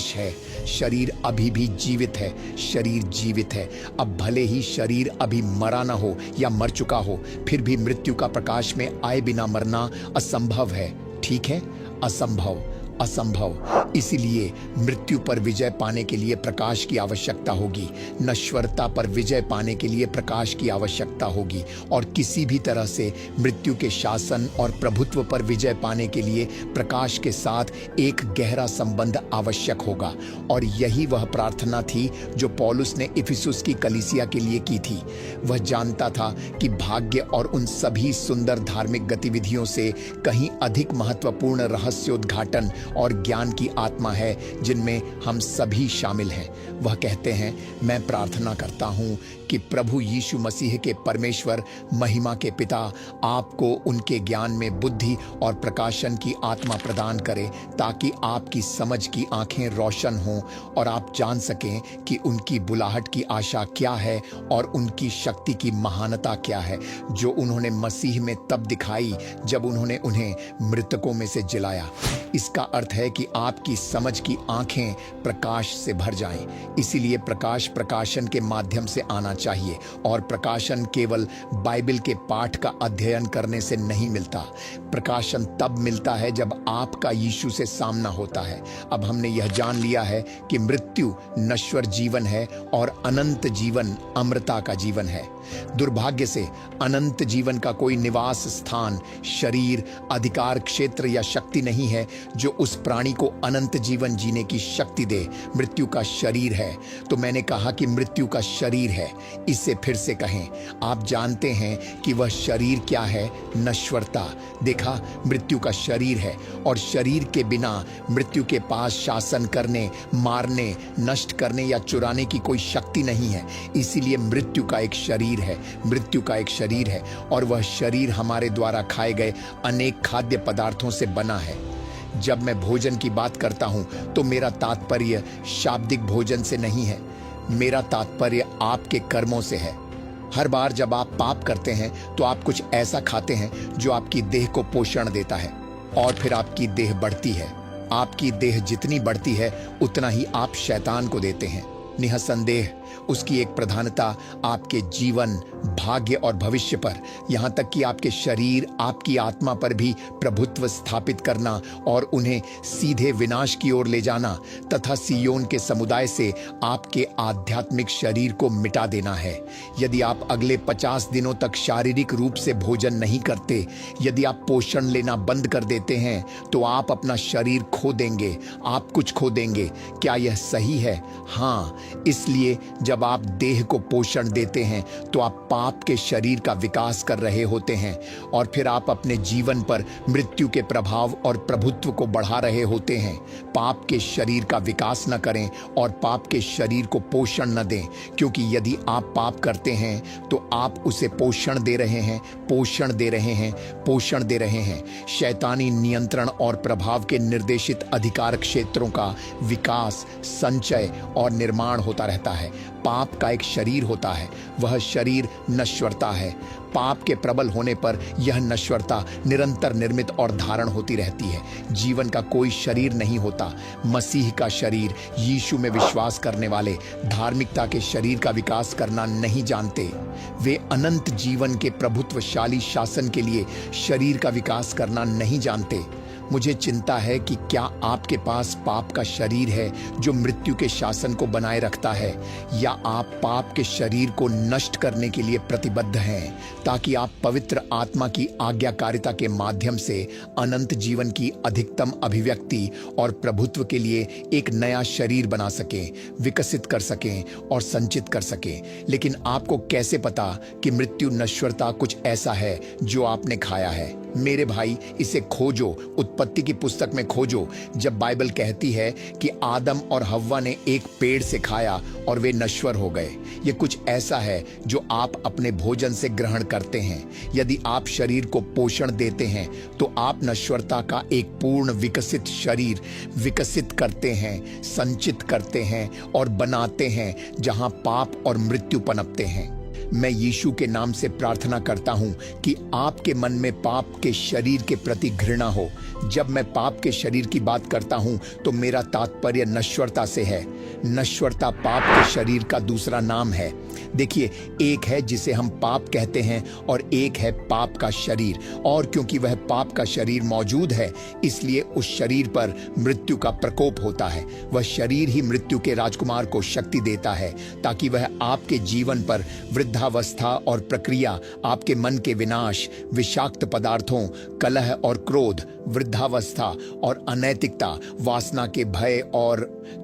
है। शरीर अभी भी जीवित है। शरीर जीवित है। अब भले ही शरीर अभी मरा ना हो या मर चुका हो, फिर भी मृत्यु का प्रकाश में आए बिना मरना असंभव है। ठीक है, असंभव। इसीलिए मृत्यु पर विजय पाने के लिए प्रकाश की आवश्यकता होगी। नश्वरता पर विजय पाने के लिए प्रकाश की आवश्यकता होगी, और किसी भी तरह से मृत्यु के शासन और प्रभुत्व पर विजय पाने के लिए प्रकाश के साथ एक गहरा संबंध आवश्यक होगा। और यही वह प्रार्थना थी जो पौलुस ने इफिसुस की कलीसिया के लिए की थी। वह जानता था कि भाग्य और उन सभी सुंदर धार्मिक गतिविधियों से कहीं अधिक महत्वपूर्ण रहस्योद्घाटन और ज्ञान की आत्मा है जिनमें हम सभी शामिल हैं। वह कहते हैं, मैं प्रार्थना करता हूं कि प्रभु यीशु मसीह के परमेश्वर, महिमा के पिता, आपको उनके ज्ञान में बुद्धि और प्रकाशन की आत्मा प्रदान करे, ताकि आपकी समझ की आंखें रोशन हों और आप जान सकें कि उनकी बुलाहट की आशा क्या है और उनकी शक्ति की महानता क्या है, जो उन्होंने मसीह में तब दिखाई जब उन्होंने उन्हें मृतकों में से जिलाया। इसका अर्थ है कि आपकी समझ की आंखें प्रकाश से भर जाएं। इसीलिए प्रकाश प्रकाशन के माध्यम से आना चाहिए, और प्रकाशन केवल बाइबल के पाठ का अध्ययन करने से नहीं मिलता। प्रकाशन तब मिलता है जब आपका यीशु से सामना होता है। अब हमने यह जान लिया है कि मृत्यु नश्वर जीवन है और अनंत जीवन अमरता का जीवन है। दुर्भाग्य से अनंत जीवन का कोई निवास स्थान, शरीर, अधिकार क्षेत्र या शक्ति नहीं है जो उस प्राणी को अनंत जीवन जीने की शक्ति दे। मृत्यु का शरीर है। तो मैंने कहा कि मृत्यु का शरीर है। इसे फिर से कहें, आप जानते हैं कि वह शरीर क्या है? नश्वरता। देखा, मृत्यु का शरीर है, और शरीर के बिना मृत्यु के पास शासन करने, मारने, नष्ट करने या चुराने की कोई शक्ति नहीं है। इसीलिए मृत्यु का एक शरीर है। मृत्यु का एक शरीर है, और वह शरीर हमारे द्वारा खाए गए अनेक खाद्य पदार्थों से बना है। जब मैं भोजन की बात करता हूं तो मेरा तात्पर्य शाब्दिक भोजन से नहीं है। मेरा तात्पर्य आपके कर्मों से है। हर बार जब आप पाप करते हैं तो आप कुछ ऐसा खाते हैं जो आपकी देह को पोषण देता है, और फिर आपकी देह बढ़ती है। आपकी देह जितनी बढ़ती है उतना ही आप शैतान को देते हैं। निःसंदेह उसकी एक प्रधानता आपके जीवन, भाग्य और भविष्य पर, यहाँ तक कि आपके शरीर, आपकी आत्मा पर भी प्रभुत्व स्थापित करना और उन्हें सीधे विनाश की ओर ले जाना तथा सियोन के समुदाय से आपके आध्यात्मिक शरीर को मिटा देना है। यदि आप अगले 50 दिनों तक शारीरिक रूप से भोजन नहीं करते, यदि आप पोषण लेना बंद कर देते हैं, तो आप अपना शरीर खो देंगे। आप कुछ खो देंगे। क्या यह सही है? हाँ, इसलिए जब आप देह को पोषण देते हैं तो आप पाप के शरीर का विकास कर रहे होते हैं, और फिर आप अपने जीवन पर मृत्यु के प्रभाव और प्रभुत्व को बढ़ा रहे होते हैं। पाप के शरीर का विकास न करें और पाप के शरीर को पोषण न दें, क्योंकि यदि आप पाप करते हैं तो आप उसे पोषण दे रहे हैं, पोषण दे रहे हैं, पोषण दे रहे हैं। शैतानी नियंत्रण और प्रभाव के निर्देशित अधिकार क्षेत्रों का विकास, संचय और निर्माण होता रहता है। पाप का एक शरीर होता है, वह शरीर नश्वरता है। पाप के प्रबल होने पर यह नश्वरता निरंतर निर्मित और धारण होती रहती है। जीवन का कोई शरीर नहीं होता। मसीह का शरीर, यीशु में विश्वास करने वाले धार्मिकता के शरीर का विकास करना नहीं जानते। वे अनंत जीवन के प्रभुत्वशाली शासन के लिए शरीर का विकास करना नहीं जानते। मुझे चिंता है कि क्या आपके पास पाप का शरीर है जो मृत्यु के शासन को बनाए रखता है, या आप पाप के शरीर को नष्ट करने के लिए प्रतिबद्ध हैं ताकि आप पवित्र आत्मा की आज्ञाकारिता के माध्यम से अनंत जीवन की अधिकतम अभिव्यक्ति और प्रभुत्व के लिए एक नया शरीर बना सकें, विकसित कर सकें और संचित कर सकें। लेकिन आपको कैसे पता कि मृत्यु नश्वरता कुछ ऐसा है जो आपने खाया है? मेरे भाई, इसे खोजो, उत्पत्ति की पुस्तक में खोजो। जब बाइबल कहती है कि आदम और हव्वा ने एक पेड़ से खाया और वे नश्वर हो गए, ये कुछ ऐसा है जो आप अपने भोजन से ग्रहण करते हैं। यदि आप शरीर को पोषण देते हैं तो आप नश्वरता का एक पूर्ण विकसित शरीर विकसित करते हैं, संचित करते हैं और बनाते हैं जहां पाप और मृत्यु पनपते हैं। मैं यीशु के नाम से प्रार्थना करता हूं कि आपके मन में पाप के शरीर के प्रति घृणा हो। जब मैं पाप के शरीर की बात करता हूं तो मेरा तात्पर्य नश्वरता से है। नश्वरता पाप के शरीर का दूसरा नाम है। देखिए, एक है जिसे हम पाप कहते हैं और एक है पाप का शरीर, और क्योंकि वह पाप का शरीर मौजूद है इसलिए उस शरीर पर मृत्यु का प्रकोप होता है। वह शरीर ही मृत्यु के राजकुमार को शक्ति देता है ताकि वह आपके जीवन पर वृद्धावस्था और प्रक्रिया, आपके मन के विनाश, विषाक्त पदार्थों, कलह और क्रोध, वृद्धावस्था और अनैतिकता, वासना के भय और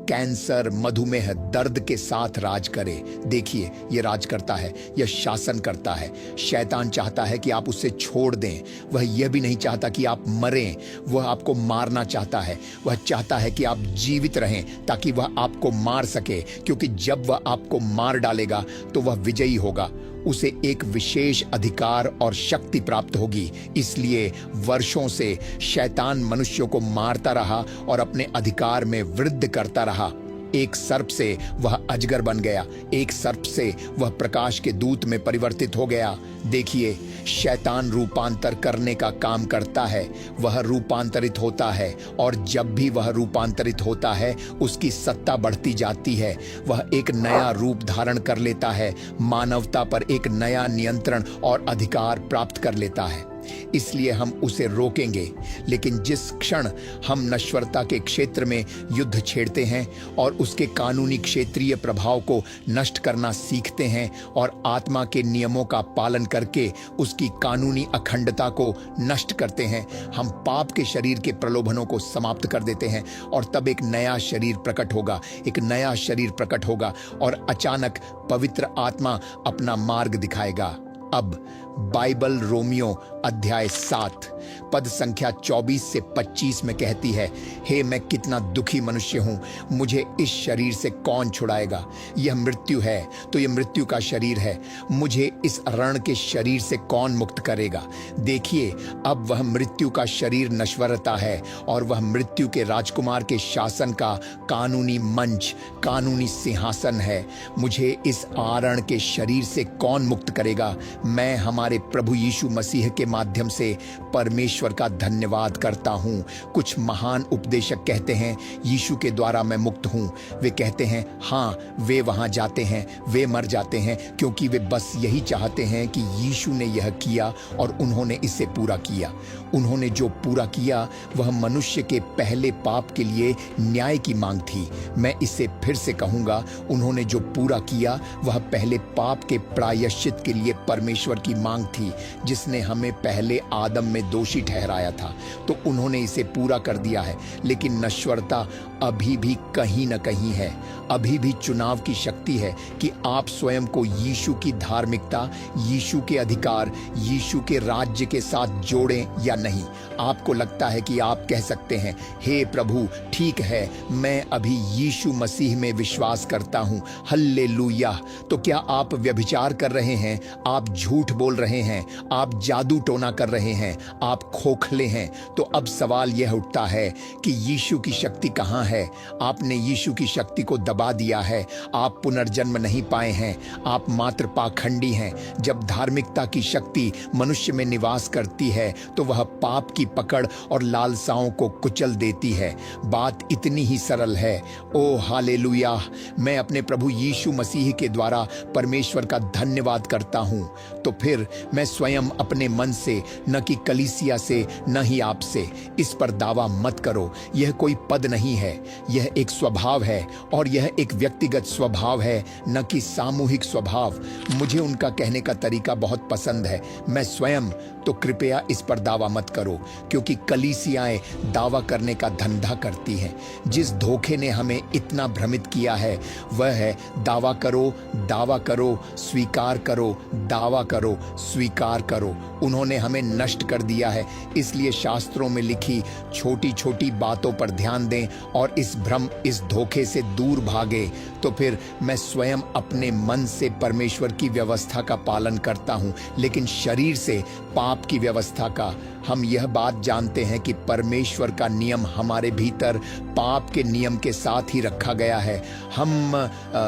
कैंसर, मधुमेह, दर्द के साथ राज करे। देखिए, यह राज करता है, यह शासन करता है। शैतान चाहता है कि आप उसे छोड़ दें। वह यह भी नहीं चाहता कि आप मरें। वह आपको मारना चाहता है। वह चाहता है कि आप जीवित रहें ताकि वह आपको मार सके, क्योंकि जब वह आपको मार डालेगा तो वह विजयी होगा। उसे एक विशेष अधिकार और शक्ति प्राप्त होगी। इसलिए वर्षों से शैतान मनुष्यों को मारता रहा और अपने अधिकार में वृद्धि करता रहा। एक सर्प से वह अजगर बन गया, एक सर्प से वह प्रकाश के दूत में परिवर्तित हो गया। देखिए, शैतान रूपांतर करने का काम करता है। वह रूपांतरित होता है और जब भी वह रूपांतरित होता है उसकी सत्ता बढ़ती जाती है। वह एक नया रूप धारण कर लेता है, मानवता पर एक नया नियंत्रण और अधिकार प्राप्त कर लेता है। इसलिए हम उसे रोकेंगे। लेकिन जिस क्षण हम नश्वरता के क्षेत्र में युद्ध छेड़ते हैं और उसके कानूनी क्षेत्रीय प्रभाव को नष्ट करना सीखते हैं और आत्मा के नियमों का पालन करके उसकी कानूनी अखंडता को नष्ट करते हैं, हम पाप के शरीर के प्रलोभनों को समाप्त कर देते हैं और तब एक नया शरीर प्रकट होगा, एक नया शरीर प्रकट होगा और अचानक पवित्र आत्मा अपना मार्ग दिखाएगा। अब बाइबल रोमियो अध्याय 7 पद संख्या 24 से 25 में कहती है, हे मैं कितना दुखी मनुष्य हूं, मुझे इस शरीर से कौन छुड़ाएगा? यह मृत्यु है तो यह मृत्यु का शरीर है, मुझे इस रण के शरीर से कौन मुक्त करेगा? देखिए, अब वह मृत्यु का शरीर नश्वरता है और वह मृत्यु के राजकुमार के शासन का कानूनी मंच, कानूनी सिंहासन है। मुझे इस आरण के शरीर से कौन मुक्त करेगा? मैं हमारे प्रभु यीशु मसीह के माध्यम से परमेश्वर का धन्यवाद करता हूं। कुछ महान उपदेशक कहते हैं यीशु के द्वारा मैं मुक्त हूं। वे कहते हैं हाँ, वे वहां जाते हैं, वे मर जाते हैं क्योंकि वे बस यही चाहते हैं कि यीशु ने यह किया और उन्होंने इसे पूरा किया। उन्होंने जो पूरा किया वह मनुष्य के पहले पाप के लिए न्याय की मांग थी। मैं इसे फिर से कहूंगा, उन्होंने जो पूरा किया वह पहले पाप के प्रायश्चित के लिए परमेश्वर की मांग थी, जिसने हमें पहले आदम में दोषी ठहराया था, तो उन्होंने इसे पूरा कर दिया है। लेकिन नश्वरता अभी भी कहीं न कहीं है। अभी भी चुनाव की शक्ति है कि आप स्वयं को यीशु की धार्मिकता, यीशु के अधिकार, यीशु के राज्य के साथ जोड़ें या नहीं। आपको लगता है कि आप कह सकते हैं, हे प्रभु, ठीक है, मैं अभी यीशु मसीह में विश्वास करता हूं, हल्लेलुया। तो क्या आप व्यभिचार कर रहे हैं? आप झूठ बोल रहे हैं? आप जादू टोना कर रहे हैं? आप खोखले हैं? तो अब सवाल यह उठता है कि यीशु की शक्ति कहां है? आपने यीशु की शक्ति को दबा दिया है। आप पुनर्जन्म नहीं पाए हैं। आप मात्र पाखंडी हैं। जब धार्मिकता की शक्ति मनुष्य में निवास करती है तो वह पाप की पकड़ और लालसाओं को कुचल देती है। बात इतनी ही सरल है। ओ हालेलुया! मैं अपने प्रभु यीशु मसीह के द्वारा परमेश्वर का धन्यवाद करता हूं। तो फिर मैं स्वयं अपने मन से, न कि कलीसिया से, न ही आपसे। इस पर दावा मत करो। यह कोई पद नहीं है, यह एक स्वभाव है, और यह एक व्यक्तिगत स्वभाव है, न कि सामूहिक स्वभाव। मुझे उनका कहने का तरीका बहुत पसंद है, मैं स्वयं। तो कृपया इस पर दावा मत करो, क्योंकि कलीसियाएं दावा करने का धंधा करती हैं। जिस धोखे ने हमें इतना भ्रमित किया है वह है दावा करो, दावा करो, स्वीकार करो, दावा करो, स्वीकार करो। उन्होंने हमें नष्ट कर दिया है। इसलिए शास्त्रों में लिखी छोटी छोटी बातों पर ध्यान दें और इस भ्रम, इस धोखे से दूर भागे। तो फिर मैं स्वयं अपने मन से परमेश्वर की व्यवस्था का पालन करता हूं, लेकिन शरीर से पाप की व्यवस्था का। हम यह बात जानते हैं कि परमेश्वर का नियम हमारे भीतर पाप के नियम के साथ ही रखा गया है।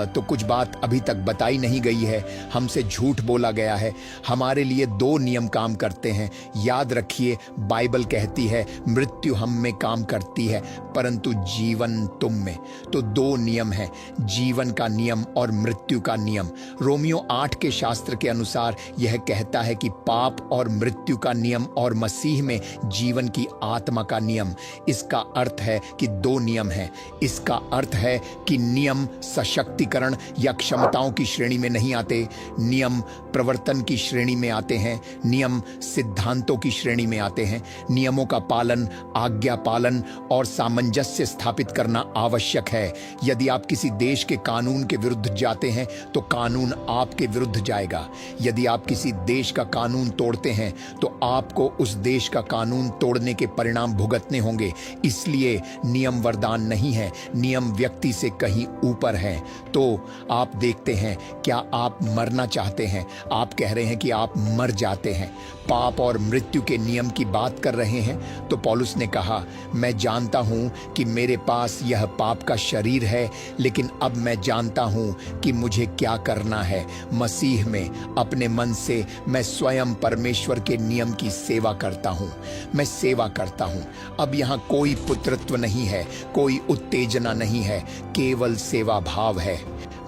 तो कुछ बात अभी तक बताई नहीं गई है, हमसे झूठ बोला गया है। हमारे लिए दो नियम काम करते हैं। याद रखिए, बाइबल कहती है मृत्यु हम में काम करती है, परंतु जीवन तुम में। तो दो नियम हैं, जीवन का नियम और मृत्यु का नियम। रोमियो 8 के शास्त्र के अनुसार यह कहता है कि पाप और मृत्यु का नियम और मसीह में जीवन की आत्मा का नियम। इसका अर्थ है कि दो नियम हैं। इसका अर्थ है कि नियम सशक्तिकरण या क्षमताओं की श्रेणी में नहीं आते, नियम प्रवर्तन की श्रेणी में आते हैं, नियम सिद्धांतों की श्रेणी में आते हैं। नियमों का पालन, आज्ञा पालन और सामंजस्य स्थापित करना आवश्यक है। यदि आप किसी देश के कानून के विरुद्ध जाते हैं तो कानून आपके विरुद्ध जाएगा। यदि आप किसी देश का कानून तोड़ते हैं तो आपको उस देश का कानून तोड़ने के परिणाम भुगतने होंगे। इसलिए नियम वरदान नहीं है, नियम व्यक्ति से कहीं ऊपर है। तो आप देखते हैं, क्या आप मरना चाहते हैं? आप कह रहे हैं कि आप मर जाते हैं। पाप और मृत्यु के नियम की बात कर रहे हैं। तो पौलुस ने कहा, मैं जानता हूं कि मेरे पास यह पाप का शरीर है, लेकिन अब मैं जानता हूं कि मुझे क्या करना है। मसीह में अपने मन से मैं स्वयं परमेश्वर के नियम की सेवा करता हूं। मैं सेवा करता हूं। अब यहां कोई पुत्रत्व नहीं है, कोई उत्तेजना नहीं है, केवल सेवा भाव है।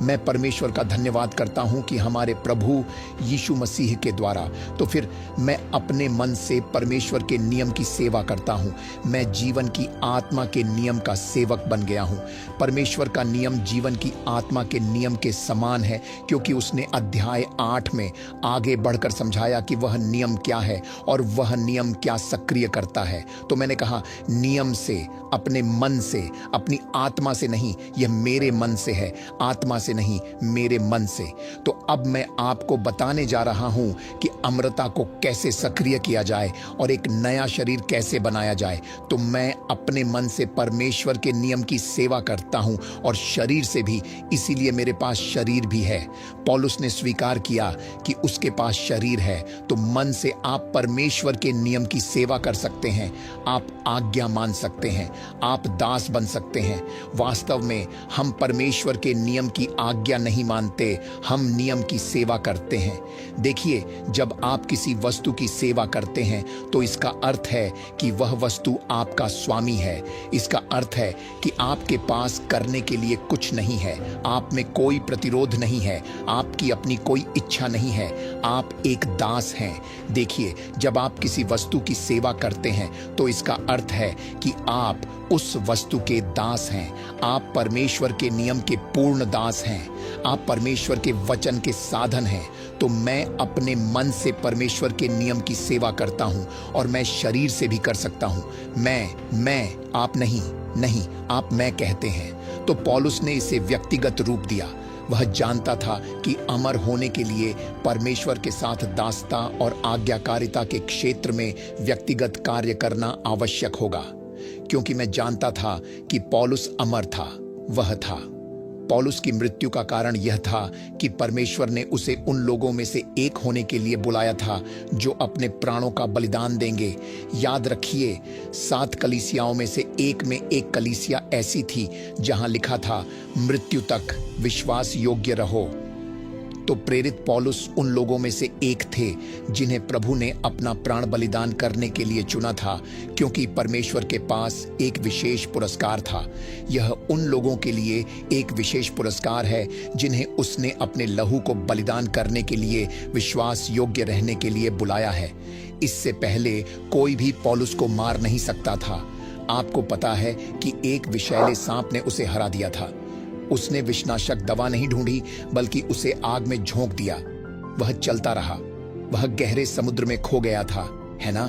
मैं परमेश्वर का धन्यवाद करता हूं कि हमारे प्रभु यीशु मसीह के द्वारा, तो फिर मैं अपने मन से परमेश्वर के नियम की सेवा करता हूं। मैं जीवन की आत्मा के नियम का सेवक बन गया हूं। परमेश्वर का नियम जीवन की आत्मा के नियम के समान है, क्योंकि उसने अध्याय 8 में आगे बढ़कर समझाया कि वह नियम क्या है और वह नियम क्या सक्रिय करता है। तो मैंने कहा, नियम से, अपने मन से, अपनी आत्मा से नहीं, यह मेरे मन से है, आत्मा से नहीं, मेरे मन से। तो अब मैं आपको बताने जा रहा हूं कि अमरता को कैसे सक्रिय किया जाए और एक नया शरीर कैसे बनाया जाए। तो मैं अपने मन से परमेश्वर के नियम की सेवा करता हूं और शरीर से भी, इसीलिए मेरे पास शरीर भी है। पौलुस ने स्वीकार किया कि उसके पास शरीर है। तो मन से आप परमेश्वर के नियम की सेवा कर सकते हैं, आप आज्ञा मान सकते हैं, आप दास बन सकते हैं। वास्तव में हम परमेश्वर के नियम की आज्ञा नहीं मानते, हम नियम की सेवा करते हैं। देखिए, जब आप किसी वस्तु की सेवा करते हैं तो इसका अर्थ है कि वह वस्तु आपका स्वामी है। इसका अर्थ है कि आपके पास करने के लिए कुछ नहीं है, आप में कोई प्रतिरोध नहीं है, आपकी अपनी कोई इच्छा नहीं है, आप एक दास हैं। देखिए, जब आप किसी वस्तु की सेवा करते हैं तो इसका अर्थ है कि आप उस वस्तु के दास हैं। आप परमेश्वर के नियम के पूर्ण दास हैं, आप परमेश्वर के वचन के साधन हैं। तो मैं अपने मन से परमेश्वर के नियम की सेवा करता हूं और मैं शरीर से भी कर सकता हूं। मैं, आप नहीं, आप मैं कहते हैं। तो पौलुस ने इसे व्यक्तिगत रूप दिया। वह जानता था कि अमर होने के लिए परमेश्वर के साथ दासता और आज्ञाकारिता के क्षेत्र में व्यक्तिगत कार्य करना आवश्यक होगा। क्योंकि मैं जानता था कि पौलुस अमर था, वह था। पौलुस की मृत्यु का कारण यह था कि परमेश्वर ने उसे उन लोगों में से एक होने के लिए बुलाया था जो अपने प्राणों का बलिदान देंगे। याद रखिए, 7 कलीसियाओं में से एक में एक कलीसिया ऐसी थी जहां लिखा था, मृत्यु तक विश्वास योग्य रहो। तो प्रेरित पौलुस उन लोगों में से एक थे जिन्हें प्रभु ने अपना प्राण बलिदान करने के लिए चुना था, क्योंकि परमेश्वर के पास एक विशेष पुरस्कार था। यह उन लोगों के लिए एक विशेष पुरस्कार है जिन्हें उसने अपने लहू को बलिदान करने के लिए विश्वास योग्य रहने के लिए बुलाया है। इससे पहले कोई भी पौलुस को मार नहीं सकता था। आपको पता है कि एक विषैले सांप ने उसे हरा दिया था। उसने विषनाशक दवा नहीं ढूंढी, बल्कि उसे आग में झोंक दिया। वह चलता रहा। वह गहरे समुद्र में खो गया था, है ना?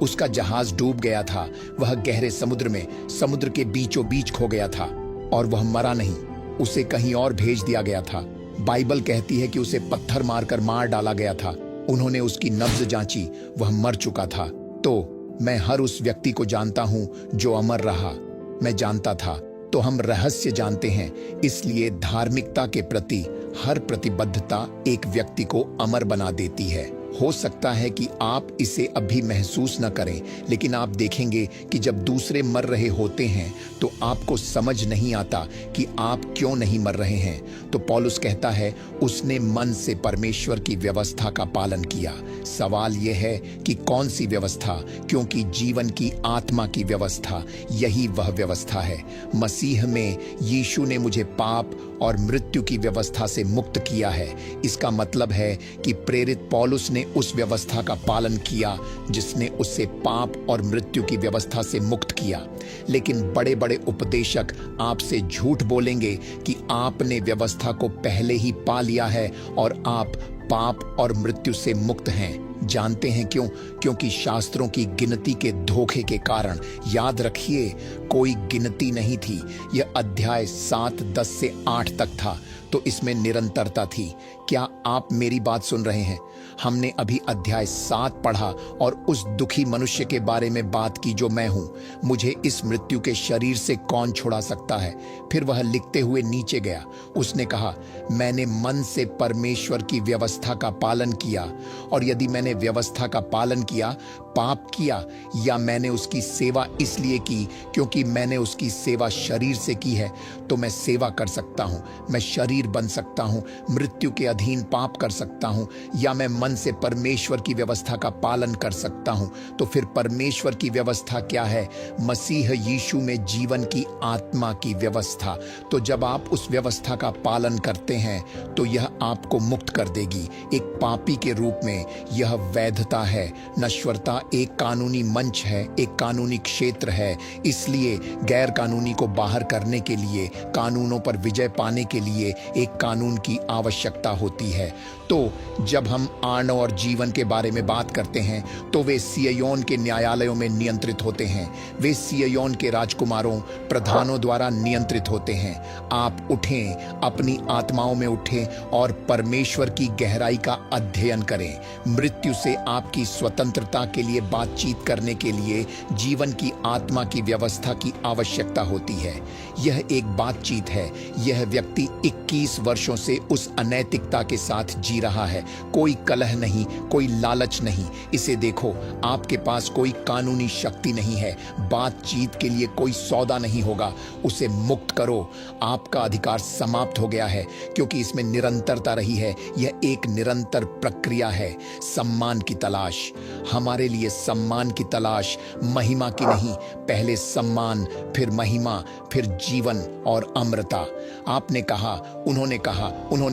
उसका जहाज डूब गया था। वह गहरे समुद्र में, समुद्र के बीचों बीच खो गया था, और वह मरा नहीं। उसे कहीं और भेज दिया गया था। बाइबल कहती है कि उसे पत्थर मारकर मार डाला गया था। उन्होंने उसकी नब्ज जांची, वह मर चुका था। तो मैं हर उस व्यक्ति को जानता हूं जो अमर रहा। मैं जानता था। तो हम रहस्य जानते हैं, इसलिए धार्मिकता के प्रति हर प्रतिबद्धता एक व्यक्ति को अमर बना देती है। हो सकता है कि आप इसे अभी महसूस न करें, लेकिन आप देखेंगे कि जब दूसरे मर रहे होते हैं तो आपको समझ नहीं आता कि आप क्यों नहीं मर रहे हैं। तो पौलुस कहता है, उसने मन से परमेश्वर की व्यवस्था का पालन किया। सवाल यह है कि कौन सी व्यवस्था? क्योंकि जीवन की आत्मा की व्यवस्था, यही वह व्यवस्था है। मसीह में यीशु ने मुझे पाप और मृत्यु की व्यवस्था से मुक्त किया है। इसका मतलब है कि प्रेरित पौलुस ने उस व्यवस्था का पालन किया जिसने उससे पाप और मृत्यु की व्यवस्था से मुक्त किया। लेकिन बड़े बड़े उपदेशक आपसे झूठ बोलेंगे कि आपने व्यवस्था को पहले ही पा लिया है और आप पाप और मृत्यु से मुक्त हैं। जानते हैं क्यों? क्योंकि शास्त्रों की गिनती के धोखे के कारण। याद रखिए, कोई गिनती नहीं थी। यह अध्याय 7, 10 से 8 तक था, तो इसमें निरंतरता थी। क्या आप मेरी बात सुन रहे हैं? हमने अभी अध्याय 7 पढ़ा और उस दुखी मनुष्य के बारे में बात की जो मैं हूं। मुझे इस मृत्यु के शरीर से कौन छुड़ा सकता है? फिर वह लिखते हुए नीचे गया। उसने कहा, मैंने मन से परमेश्वर की व्यवस्था का पालन किया। और यदि मैंने व्यवस्था का पालन किया, पाप किया, या मैंने उसकी सेवा इसलिए की क्योंकि मैंने उसकी सेवा शरीर से की है, तो मैं सेवा कर सकता हूं, मैं शरीर बन सकता हूं, मृत्यु के अधीन पाप कर सकता हूं, या मैं मन से परमेश्वर की व्यवस्था का पालन कर सकता हूं। तो फिर परमेश्वर की व्यवस्था क्या है? मसीह यीशु में जीवन की आत्मा की व्यवस्था। तो जब आप उस व्यवस्था का पालन करते हैं तो यह आपको मुक्त कर देगी। एक पापी के रूप में यह वैधता है। नश्वरता एक कानूनी मंच है, एक कानूनी क्षेत्र है। इसलिए गैर कानूनी को बाहर करने के लिए, कानूनों पर विजय पाने के लिए एक कानून की आवश्यकता होती है। तो जब हम आणव और जीवन के बारे में बात करते हैं तो वे सिय्योन के न्यायालयों में नियंत्रित होते हैं। वे सिय्योन के राजकुमारों, प्रधानों द्वारा नियंत्रित होते हैं। आप उठें, अपनी आत्माओं में उठें और परमेश्वर की गहराई का अध्ययन करें। मृत्यु से आपकी स्वतंत्रता के लिए बातचीत करने के लिए जीवन की आत्मा की व्यवस्था की आवश्यकता होती है। यह एक बातचीत है। यह व्यक्ति 21 वर्षों से उस अनैतिकता के साथ जी रहा है। कोई कलह नहीं, कोई लालच नहीं। इसे देखो, आपके पास कोई कानूनी शक्ति नहीं है। बातचीत के लिए कोई सौदा नहीं होगा। उसे मुक्त करो। आपका अधिकार समाप्त हो गया है, क्योंकि इसमें निरंतरता रही है। यह एक निरंतर प्रक्रिया है। सम्मान की तलाश, हमारे लिए सम्मान की तलाश, महिमा की नहीं। पहले सम्मान, फिर महिमा, फिर जीवन और अमरता। आपने कहा, उन्होंने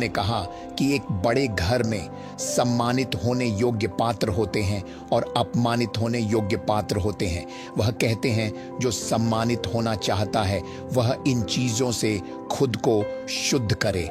कहा कि एक बड़े घर में सम्मानित होने योग्य पात्र होते हैं और अपमानित होने योग्य पात्र होते हैं। वह कहते हैं, जो सम्मानित होना चाहता है वह इन चीजों से खुद को शुद्ध करे,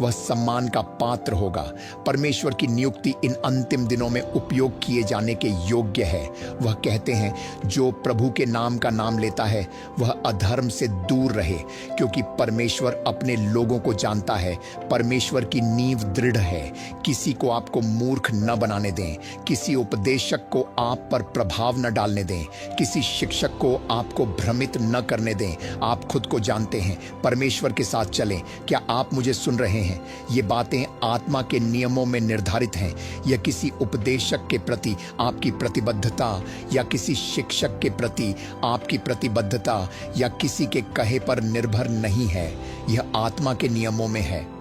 वह सम्मान का पात्र होगा। परमेश्वर की नियुक्ति इन अंतिम दिनों में उपयोग किए जाने के योग्य है। वह कहते हैं, जो प्रभु के नाम का नाम लेता है वह अधर्म से दूर रहे, क्योंकि परमेश्वर अपने लोगों को जानता है। परमेश्वर की नींव दृढ़ है। किसी को आपको मूर्ख न बनाने दें। किसी उपदेशक को आप पर प्रभाव न डालने दें। किसी शिक्षक को आपको भ्रमित न करने दें। आप खुद को जानते हैं। परमेश्वर के साथ चलें। क्या आप मुझे सुन रहे हैं? ये बातें आत्मा के नियमों में निर्धारित हैं। यह किसी उपदेशक के प्रति आपकी प्रतिबद्धता, या किसी शिक्षक के प्रति आपकी प्रतिबद्धता, या किसी के कहे पर निर्भर नहीं है। यह आत्मा के नियमों में है।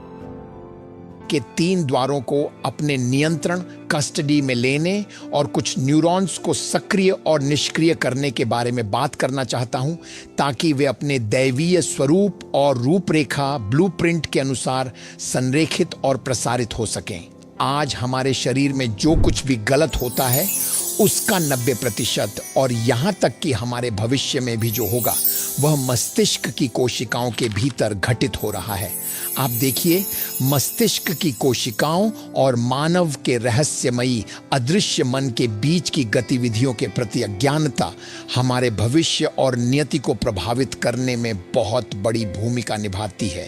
के 3 द्वारों को अपने नियंत्रण कस्टडी में लेने और कुछ न्यूरॉन्स को सक्रिय और निष्क्रिय करने के बारे में बात करना चाहता हूं, ताकि वे अपने दैवीय स्वरूप और रूपरेखा ब्लूप्रिंट के अनुसार संरेखित और प्रसारित हो सकें। आज हमारे शरीर में जो कुछ भी गलत होता है उसका 90% और यहाँ तक कि हमारे भविष्य में भी जो होगा वह मस्तिष्क की कोशिकाओं के भीतर घटित हो रहा है। आप देखिए, मस्तिष्क की कोशिकाओं और मानव के रहस्यमयी अदृश्य मन के बीच की गतिविधियों के प्रति अज्ञानता हमारे भविष्य और नियति को प्रभावित करने में बहुत बड़ी भूमिका निभाती है।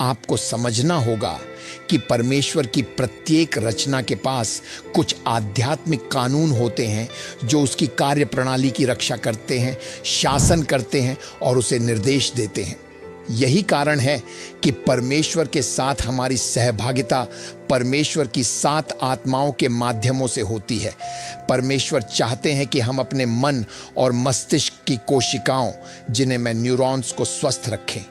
आपको समझना होगा कि परमेश्वर की प्रत्येक रचना के पास कुछ आध्यात्मिक कानून होते हैं जो उसकी कार्य प्रणाली की रक्षा करते हैं, शासन करते हैं और उसे निर्देश देते हैं। यही कारण है कि परमेश्वर के साथ हमारी सहभागिता परमेश्वर की 7 आत्माओं के माध्यमों से होती है। परमेश्वर चाहते हैं कि हम अपने मन और मस्तिष्क की कोशिकाओं, जिन्हें मैं न्यूरॉन्स को स्वस्थ रखें,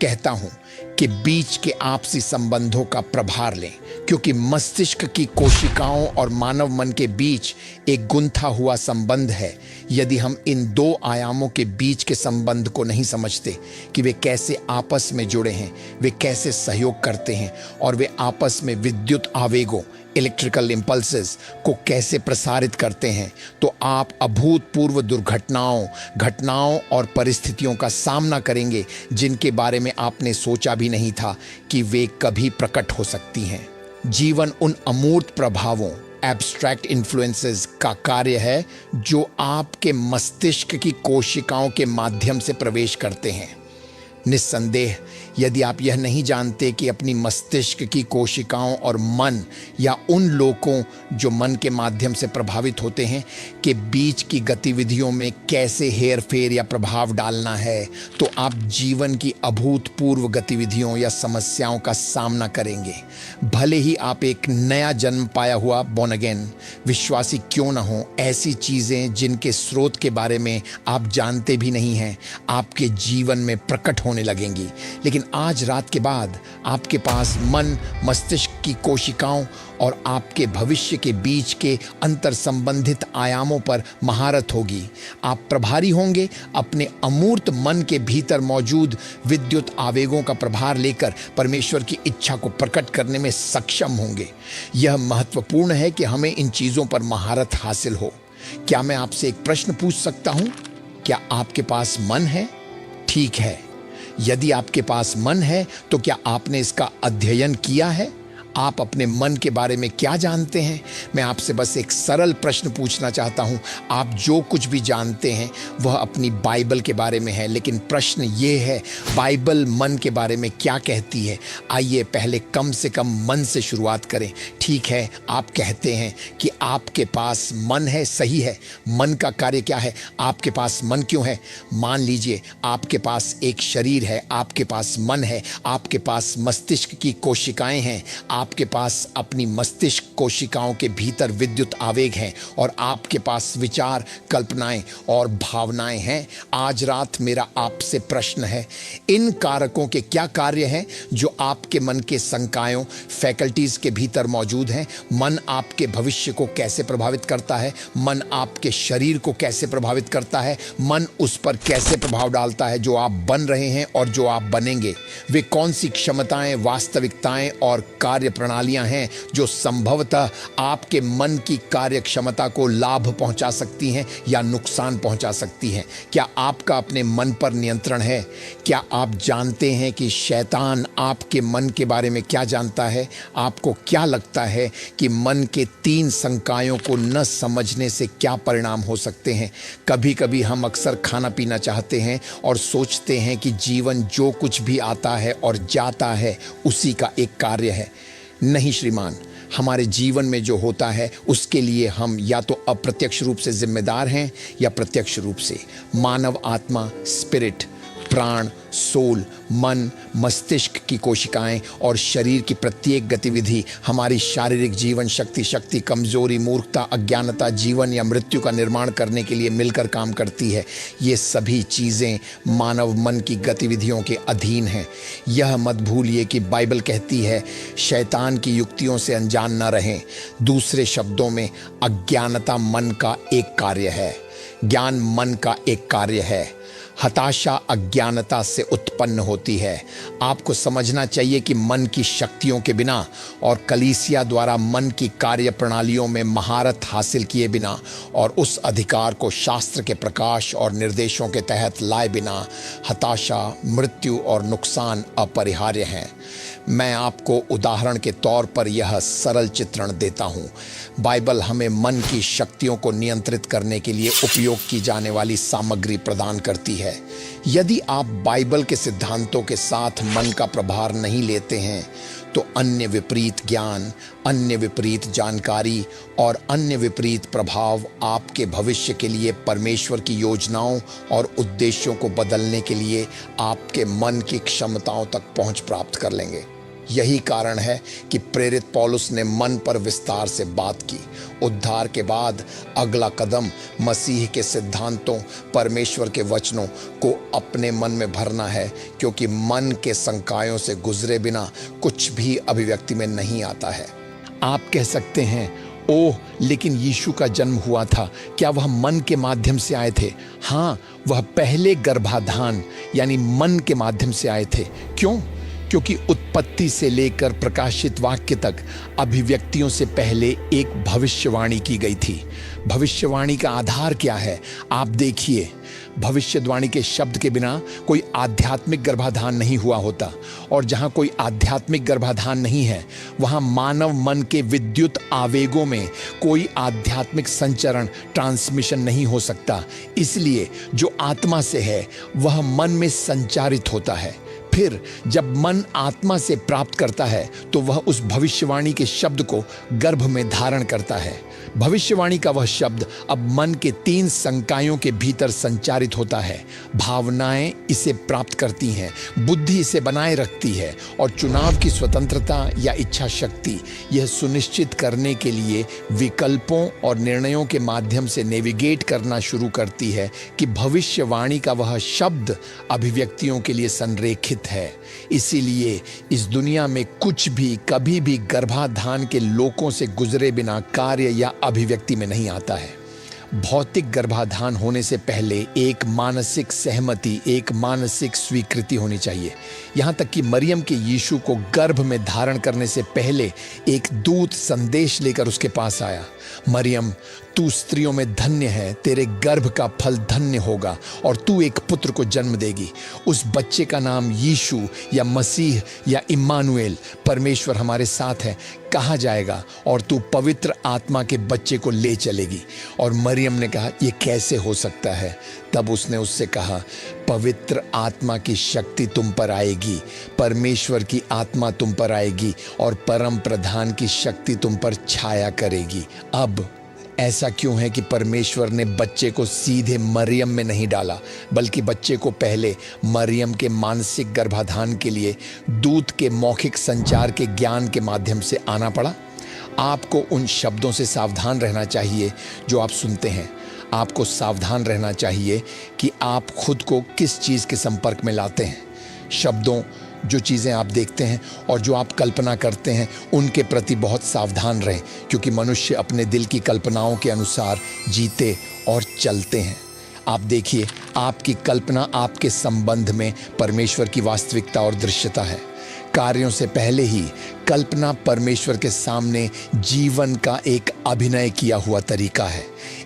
कहता हूं कि बीच के आपसी संबंधों का प्रभार लें, क्योंकि मस्तिष्क की कोशिकाओं और मानव मन के बीच एक गुंथा हुआ संबंध है। यदि हम इन 2 आयामों के बीच के संबंध को नहीं समझते कि वे कैसे आपस में जुड़े हैं, वे कैसे सहयोग करते हैं और वे आपस में विद्युत आवेगों इलेक्ट्रिकल इम्पल्सेस को कैसे प्रसारित करते हैं, तो आप अभूतपूर्व घटनाओं और परिस्थितियों का सामना करेंगे जिनके बारे में आपने सोचा भी नहीं था कि वे कभी प्रकट हो सकती हैं। जीवन उन अमूर्त प्रभावों एब्स्ट्रैक्ट इन्फ्लुएंसेस का कार्य है जो आपके मस्तिष्क की कोशिकाओं के माध्यम से प्रवेश करते हैं। निस्संदेह, यदि आप यह नहीं जानते कि अपनी मस्तिष्क की कोशिकाओं और मन या उन लोगों जो मन के माध्यम से प्रभावित होते हैं के बीच की गतिविधियों में कैसे हेरफेर या प्रभाव डालना है, तो आप जीवन की अभूतपूर्व गतिविधियों या समस्याओं का सामना करेंगे। भले ही आप एक नया जन्म पाया हुआ बोर्न अगेन विश्वासी क्यों न हो, ऐसी चीज़ें जिनके स्रोत के बारे में आप जानते भी नहीं हैं आपके जीवन में प्रकट होने लगेंगी। लेकिन आज रात के बाद आपके पास मन, मस्तिष्क की कोशिकाओं और आपके भविष्य के बीच के अंतर संबंधित आयामों पर महारत होगी। आप प्रभारी होंगे, अपने अमूर्त मन के भीतर मौजूद विद्युत आवेगों का प्रभार लेकर परमेश्वर की इच्छा को प्रकट करने में सक्षम होंगे। यह महत्वपूर्ण है कि हमें इन चीज़ों पर महारत हासिल हो। क्या मैं आपसे एक प्रश्न पूछ सकता हूं? क्या आपके पास मन है? ठीक है। यदि आपके पास मन है तो क्या आपने इसका अध्ययन किया है? आप अपने मन के बारे में क्या जानते हैं? मैं आपसे बस एक सरल प्रश्न पूछना चाहता हूं। आप जो कुछ भी जानते हैं वह अपनी बाइबल के बारे में है, लेकिन प्रश्न ये है, बाइबल मन के बारे में क्या कहती है? आइए पहले कम से कम मन से शुरुआत करें। ठीक है, आप कहते हैं कि आपके पास मन है, सही है। मन का कार्य क्या है? आपके पास मन क्यों है? मान लीजिए आपके पास एक शरीर है, आपके पास मन है, आपके पास मस्तिष्क की कोशिकाएं हैं, आपके पास अपनी मस्तिष्क कोशिकाओं के भीतर विद्युत आवेग हैं और आपके पास विचार, कल्पनाएं और भावनाएं हैं। आज रात मेरा आपसे प्रश्न है, इन कारकों के क्या कार्य हैं जो आपके मन के संकायों, फैकल्टीज के भीतर मौजूद हैं? मन आपके भविष्य को कैसे प्रभावित करता है? मन आपके शरीर को कैसे प्रभावित करता है? मन उस पर कैसे प्रभाव डालता है जो आप बन रहे हैं और जो आप बनेंगे? वे कौन सी क्षमताएं, वास्तविकताएं और कार्य प्रणालियां हैं जो संभवतः आपके मन की कार्य क्षमता को लाभ पहुंचा सकती हैं या नुकसान पहुंचा सकती हैं? क्या आपका अपने मन पर नियंत्रण है? क्या आप जानते हैं कि शैतान आपके मन के बारे में क्या जानता है? आपको क्या लगता है कि मन के 3 संकायों को न समझने से क्या परिणाम हो सकते हैं? कभी कभी हम अक्सर खाना पीना चाहते हैं और सोचते हैं कि जीवन जो कुछ भी आता है और जाता है उसी का एक कार्य है। नहीं श्रीमान, हमारे जीवन में जो होता है उसके लिए हम या तो अप्रत्यक्ष रूप से जिम्मेदार हैं या प्रत्यक्ष रूप से। मानव आत्मा, स्पिरिट, प्राण, सोल, मन, मस्तिष्क की कोशिकाएं और शरीर की प्रत्येक गतिविधि हमारी शारीरिक जीवन शक्ति, कमजोरी, मूर्खता, अज्ञानता, जीवन या मृत्यु का निर्माण करने के लिए मिलकर काम करती है। ये सभी चीजें मानव मन की गतिविधियों के अधीन हैं। यह मत भूलिए कि बाइबल कहती है, शैतान की युक्तियों से अनजान न रहें। दूसरे शब्दों में, अज्ञानता मन का एक कार्य है, ज्ञान मन का एक कार्य है। हताशा अज्ञानता से उत्पन्न होती है। आपको समझना चाहिए कि मन की शक्तियों के बिना और कलीसिया द्वारा मन की कार्य प्रणालियों में महारत हासिल किए बिना और उस अधिकार को शास्त्र के प्रकाश और निर्देशों के तहत लाए बिना हताशा, मृत्यु और नुकसान अपरिहार्य हैं। मैं आपको उदाहरण के तौर पर यह सरल चित्रण देता हूँ। बाइबल हमें मन की शक्तियों को नियंत्रित करने के लिए उपयोग की जाने वाली सामग्री प्रदान करती है। यदि आप बाइबल के सिद्धांतों के साथ मन का प्रभार नहीं लेते हैं तो अन्य विपरीत ज्ञान, अन्य विपरीत जानकारी और अन्य विपरीत प्रभाव आपके भविष्य के लिए परमेश्वर की योजनाओं और उद्देश्यों को बदलने के लिए आपके मन की क्षमताओं तक पहुंच प्राप्त कर लेंगे। यही कारण है कि प्रेरित पौलुस ने मन पर विस्तार से बात की। उद्धार के बाद अगला कदम मसीह के सिद्धांतों, परमेश्वर के वचनों को अपने मन में भरना है, क्योंकि मन के संकायों से गुजरे बिना कुछ भी अभिव्यक्ति में नहीं आता है। आप कह सकते हैं, ओह, लेकिन यीशु का जन्म हुआ था, क्या वह मन के माध्यम से आए थे? हाँ, वह पहले गर्भाधान यानी मन के माध्यम से आए थे। क्यों? क्योंकि उत्पत्ति से लेकर प्रकाशित वाक्य तक अभिव्यक्तियों से पहले एक भविष्यवाणी की गई थी। भविष्यवाणी का आधार क्या है? आप देखिए, भविष्यवाणी के शब्द के बिना कोई आध्यात्मिक गर्भाधान नहीं हुआ होता, और जहां कोई आध्यात्मिक गर्भाधान नहीं है वहां मानव मन के विद्युत आवेगों में कोई आध्यात्मिक संचरण, ट्रांसमिशन नहीं हो सकता। इसलिए जो आत्मा से है वह मन में संचारित होता है। फिर जब मन आत्मा से प्राप्त करता है तो वह उस भविष्यवाणी के शब्द को गर्भ में धारण करता है। भविष्यवाणी का वह शब्द अब मन के 3 संकायों के भीतर संचारित होता है। भावनाएं इसे प्राप्त करती हैं, बुद्धि इसे बनाए रखती है, और चुनाव की स्वतंत्रता या इच्छा शक्ति यह सुनिश्चित करने के लिए विकल्पों और निर्णयों के माध्यम से नेविगेट करना शुरू करती है कि भविष्यवाणी का वह शब्द अभिव्यक्तियों के लिए संरेखित है। इसीलिए इस दुनिया में कुछ भी कभी भी गर्भाधान के लोकों से गुजरे बिना कार्य या अभिव्यक्ति में नहीं आता है। भौतिक गर्भाधान होने से पहले एक मानसिक सहमति, एक मानसिक स्वीकृति होनी चाहिए। यहाँ तक कि मरियम के यीशु को गर्भ में धारण करने से पहले एक दूत संदेश लेकर उसके पास आया, मरियम, तू स्त्रियों में धन्य है, तेरे गर्भ का फल धन्य होगा और तू एक पुत्र को जन्म देगी। उस बच्चे का नाम यीशु या मसीह या इम्मानुएल, परमेश्वर हमारे साथ है, कहा जाएगा, और तू पवित्र आत्मा के बच्चे को ले चलेगी। और मरियम ने कहा, यह कैसे हो सकता है? तब उसने उससे कहा, पवित्र आत्मा की शक्ति तुम पर आएगी, परमेश्वर की आत्मा तुम पर आएगी और परम प्रधान की शक्ति तुम पर छाया करेगी। अब ऐसा क्यों है कि परमेश्वर ने बच्चे को सीधे मरियम में नहीं डाला, बल्कि बच्चे को पहले मरियम के मानसिक गर्भाधान के लिए दूत के मौखिक संचार के ज्ञान के माध्यम से आना पड़ा? आपको उन शब्दों से सावधान रहना चाहिए जो आप सुनते हैं। आपको सावधान रहना चाहिए कि आप खुद को किस चीज़ के संपर्क में लाते हैं। शब्दों, जो चीज़ें आप देखते हैं और जो आप कल्पना करते हैं, उनके प्रति बहुत सावधान रहें, क्योंकि मनुष्य अपने दिल की कल्पनाओं के अनुसार जीते और चलते हैं। आप देखिए, आपकी कल्पना आपके संबंध में परमेश्वर की वास्तविकता और दृश्यता है। कार्यों से पहले ही कल्पना परमेश्वर के सामने जीवन का एक अभिनय किया हुआ तरीका है।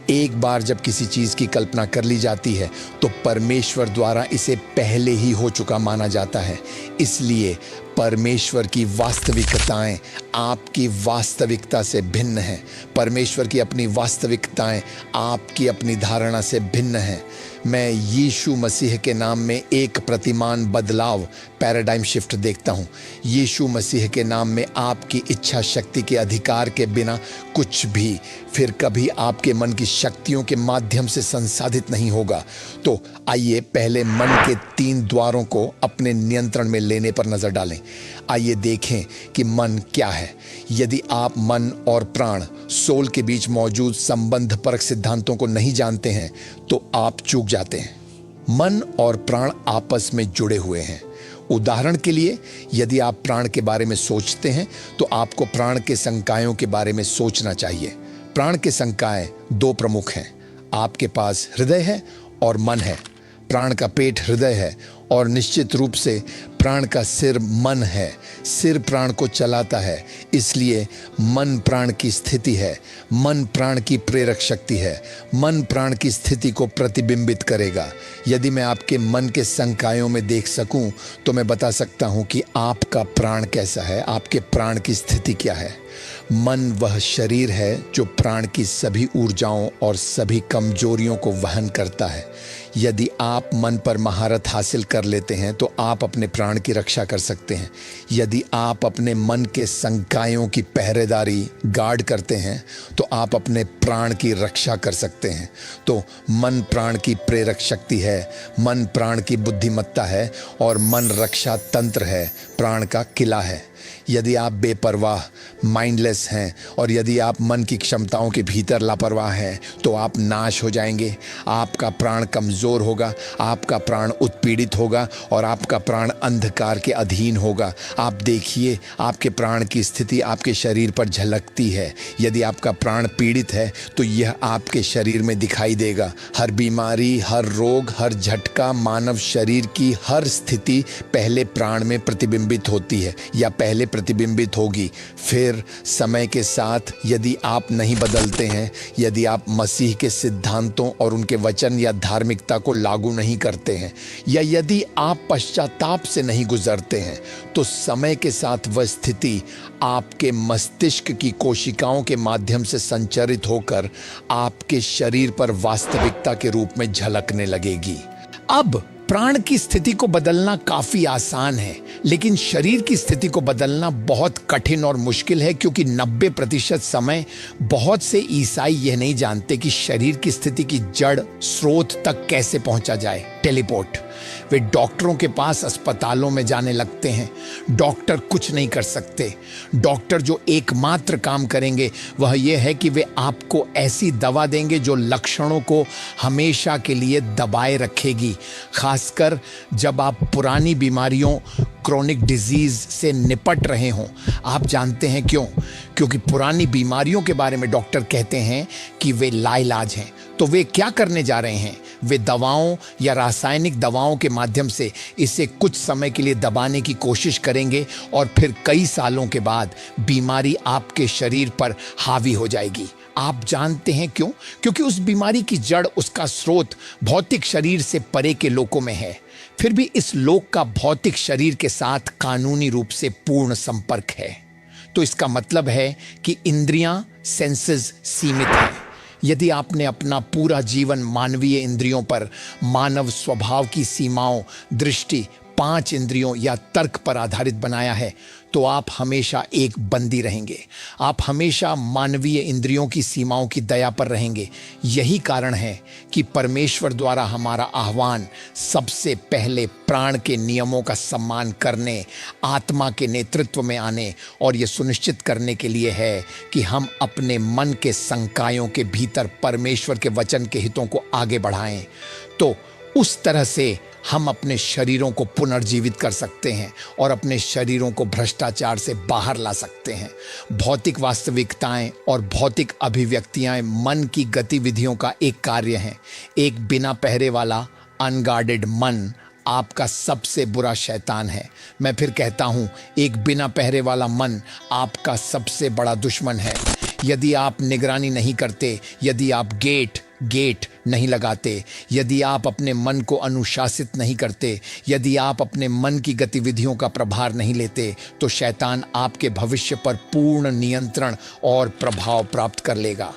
एक बार जब किसी चीज़ की कल्पना कर ली जाती है तो परमेश्वर द्वारा इसे पहले ही हो चुका माना जाता है। इसलिए परमेश्वर की वास्तविकताएं आपकी वास्तविकता से भिन्न हैं। परमेश्वर की अपनी वास्तविकताएं आपकी अपनी धारणा से भिन्न हैं। मैं यीशु मसीह के नाम में एक प्रतिमान बदलाव, पैराडाइम शिफ्ट देखता हूँ। यीशु मसीह के नाम में आपकी इच्छा शक्ति के अधिकार के बिना कुछ भी फिर कभी आपके मन की शक्तियों के माध्यम से संसाधित नहीं होगा। तो आइए पहले मन के 3 द्वारों को अपने नियंत्रण में लेने पर नजर डालें। आइए देखें कि मन क्या है। यदि आप मन और प्राण, सोल के बीच मौजूद संबंध परक सिद्धांतों को नहीं जानते हैं तो आप चूक जाते हैं। मन और प्राण आपस में जुड़े हुए हैं। उदाहरण के लिए, यदि आप प्राण के बारे में सोचते हैं तो आपको प्राण के संकायों के बारे में सोचना चाहिए। प्राण के संकाय 2 प्रमुख हैं। आपके पास हृदय है और मन है। प्राण का पेट हृदय है और निश्चित रूप से प्राण का सिर मन है। सिर प्राण को चलाता है, इसलिए मन प्राण की स्थिति है। मन प्राण की प्रेरक शक्ति है। मन प्राण की स्थिति को प्रतिबिंबित करेगा। यदि मैं आपके मन के संकायों में देख सकूं तो मैं बता सकता हूं कि आपका प्राण कैसा है, आपके प्राण की स्थिति क्या है। मन वह शरीर है जो प्राण की सभी ऊर्जाओं और सभी कमजोरियों को वहन करता है। यदि आप मन पर महारत हासिल कर लेते हैं तो आप अपने प्राण की रक्षा कर सकते हैं। यदि आप अपने मन के संकायों की पहरेदारी गार्ड करते हैं तो आप अपने प्राण की रक्षा कर सकते हैं। तो मन प्राण की प्रेरक शक्ति है, मन प्राण की बुद्धिमत्ता है और मन रक्षा तंत्र है, प्राण का किला है। यदि आप बेपरवाह, माइंडलेस हैं और यदि आप मन की क्षमताओं के भीतर लापरवाह हैं तो आप नाश हो जाएंगे। आपका प्राण कमज़ोर होगा, आपका प्राण उत्पीड़ित होगा और आपका प्राण अंधकार के अधीन होगा। आप देखिए, आपके प्राण की स्थिति आपके शरीर पर झलकती है। यदि आपका प्राण पीड़ित है तो यह आपके शरीर में दिखाई देगा। हर बीमारी, हर रोग, हर झटका, मानव शरीर की हर स्थिति पहले प्राण में प्रतिबिंबित होती है या पहले प्रतिबिंबित होगी। फिर समय के साथ यदि आप नहीं बदलते हैं, यदि आप मसीह के सिद्धांतों और उनके वचन या धार्मिकता को लागू नहीं करते हैं, या यदि आप पश्चाताप से नहीं गुजरते हैं, तो समय के साथ वह स्थिति आपके मस्तिष्क की कोशिकाओं के माध्यम से संचरित होकर आपके शरीर पर वास्तविकता के रूप में झलकने लगेगी। अब प्राण की स्थिति को बदलना काफी आसान है, लेकिन शरीर की स्थिति को बदलना बहुत कठिन और मुश्किल है, क्योंकि 90% समय बहुत से ईसाई यह नहीं जानते कि शरीर की स्थिति की जड़ स्रोत तक कैसे पहुंचा जाए। टेलीपोर्ट। वे डॉक्टरों के पास, अस्पतालों में जाने लगते हैं। डॉक्टर कुछ नहीं कर सकते। डॉक्टर जो एकमात्र काम करेंगे वह यह है कि वे आपको ऐसी दवा देंगे जो लक्षणों को हमेशा के लिए दबाए रखेगी, खासकर जब आप पुरानी बीमारियों, क्रोनिक डिजीज से निपट रहे हों। आप जानते हैं क्यों? क्योंकि पुरानी बीमारियों के बारे में डॉक्टर कहते हैं कि वे लाइलाज हैं। तो वे क्या करने जा रहे हैं? वे दवाओं या रासायनिक दवाओं के माध्यम से इसे कुछ समय के लिए दबाने की कोशिश करेंगे और फिर कई सालों के बाद बीमारी आपके शरीर पर हावी हो जाएगी। आप जानते हैं क्यों? क्योंकि उस बीमारी की जड़, उसका स्रोत भौतिक शरीर से परे के लोकों में है। फिर भी इस लोक का भौतिक शरीर के साथ कानूनी रूप से पूर्ण संपर्क है। तो इसका मतलब है कि इंद्रियां, सेंसेस सीमित हैं। यदि आपने अपना पूरा जीवन मानवीय इंद्रियों पर, मानव स्वभाव की सीमाओं, दृष्टि, 5 इंद्रियों या तर्क पर आधारित बनाया है, तो आप हमेशा एक बंदी रहेंगे। आप हमेशा मानवीय इंद्रियों की सीमाओं की दया पर रहेंगे। यही कारण है कि परमेश्वर द्वारा हमारा आह्वान सबसे पहले प्राण के नियमों का सम्मान करने, आत्मा के नेतृत्व में आने और यह सुनिश्चित करने के लिए है कि हम अपने मन के संकायों के भीतर परमेश्वर के वचन के हितों को आगे बढ़ाएं। तो उस तरह से हम अपने शरीरों को पुनर्जीवित कर सकते हैं और अपने शरीरों को भ्रष्टाचार से बाहर ला सकते हैं। भौतिक वास्तविकताएं और भौतिक अभिव्यक्तियां मन की गतिविधियों का एक कार्य हैं। एक बिना पहरे वाला अनगार्डेड मन आपका सबसे बुरा शैतान है। मैं फिर कहता हूं, एक बिना पहरे वाला मन आपका सबसे बड़ा दुश्मन है। यदि आप निगरानी नहीं करते, यदि आप गेट नहीं लगाते, यदि आप अपने मन को अनुशासित नहीं करते, यदि आप अपने मन की गतिविधियों का प्रभार नहीं लेते, तो शैतान आपके भविष्य पर पूर्ण नियंत्रण और प्रभाव प्राप्त कर लेगा।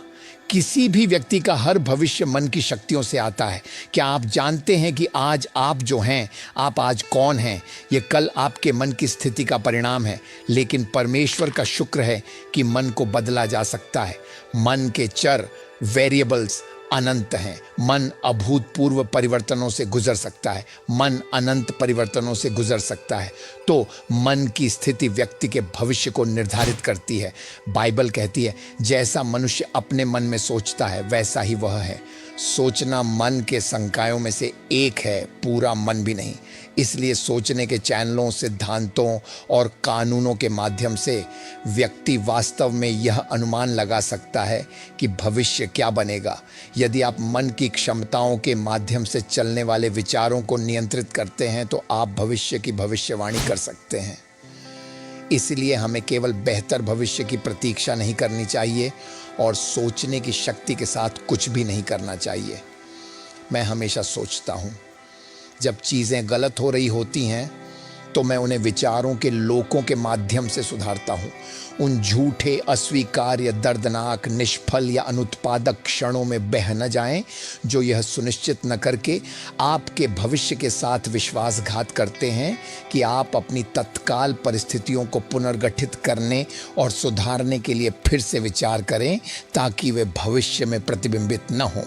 किसी भी व्यक्ति का हर भविष्य मन की शक्तियों से आता है। क्या आप जानते हैं कि आज आप जो हैं, आप आज कौन हैं, ये कल आपके मन की स्थिति का परिणाम है। लेकिन परमेश्वर का शुक्र है कि मन को बदला जा सकता है। मन के चर वेरिएबल्स अनंत हैं। मन अभूतपूर्व परिवर्तनों से गुजर सकता है। मन अनंत परिवर्तनों से गुजर सकता है। तो मन की स्थिति व्यक्ति के भविष्य को निर्धारित करती है। बाइबल कहती है, जैसा मनुष्य अपने मन में सोचता है वैसा ही वह है। सोचना मन के संकायों में से एक है, पूरा मन भी नहीं। इसलिए सोचने के चैनलों, सिद्धांतों और कानूनों के माध्यम से व्यक्ति वास्तव में यह अनुमान लगा सकता है कि भविष्य क्या बनेगा। यदि आप मन की क्षमताओं के माध्यम से चलने वाले विचारों को नियंत्रित करते हैं तो आप भविष्य की भविष्यवाणी कर सकते हैं। इसलिए हमें केवल बेहतर भविष्य की प्रतीक्षा नहीं करनी चाहिए और सोचने की शक्ति के साथ कुछ भी नहीं करना चाहिए। मैं हमेशा सोचता हूँ, जब चीज़ें गलत हो रही होती हैं तो मैं उन्हें विचारों के लोकों के माध्यम से सुधारता हूँ। उन झूठे, अस्वीकार्य, दर्दनाक, निष्फल या अनुत्पादक क्षणों में बह न जाएं जो यह सुनिश्चित न करके आपके भविष्य के साथ विश्वासघात करते हैं कि आप अपनी तत्काल परिस्थितियों को पुनर्गठित करने और सुधारने के लिए फिर से विचार करें ताकि वे भविष्य में प्रतिबिंबित न हों।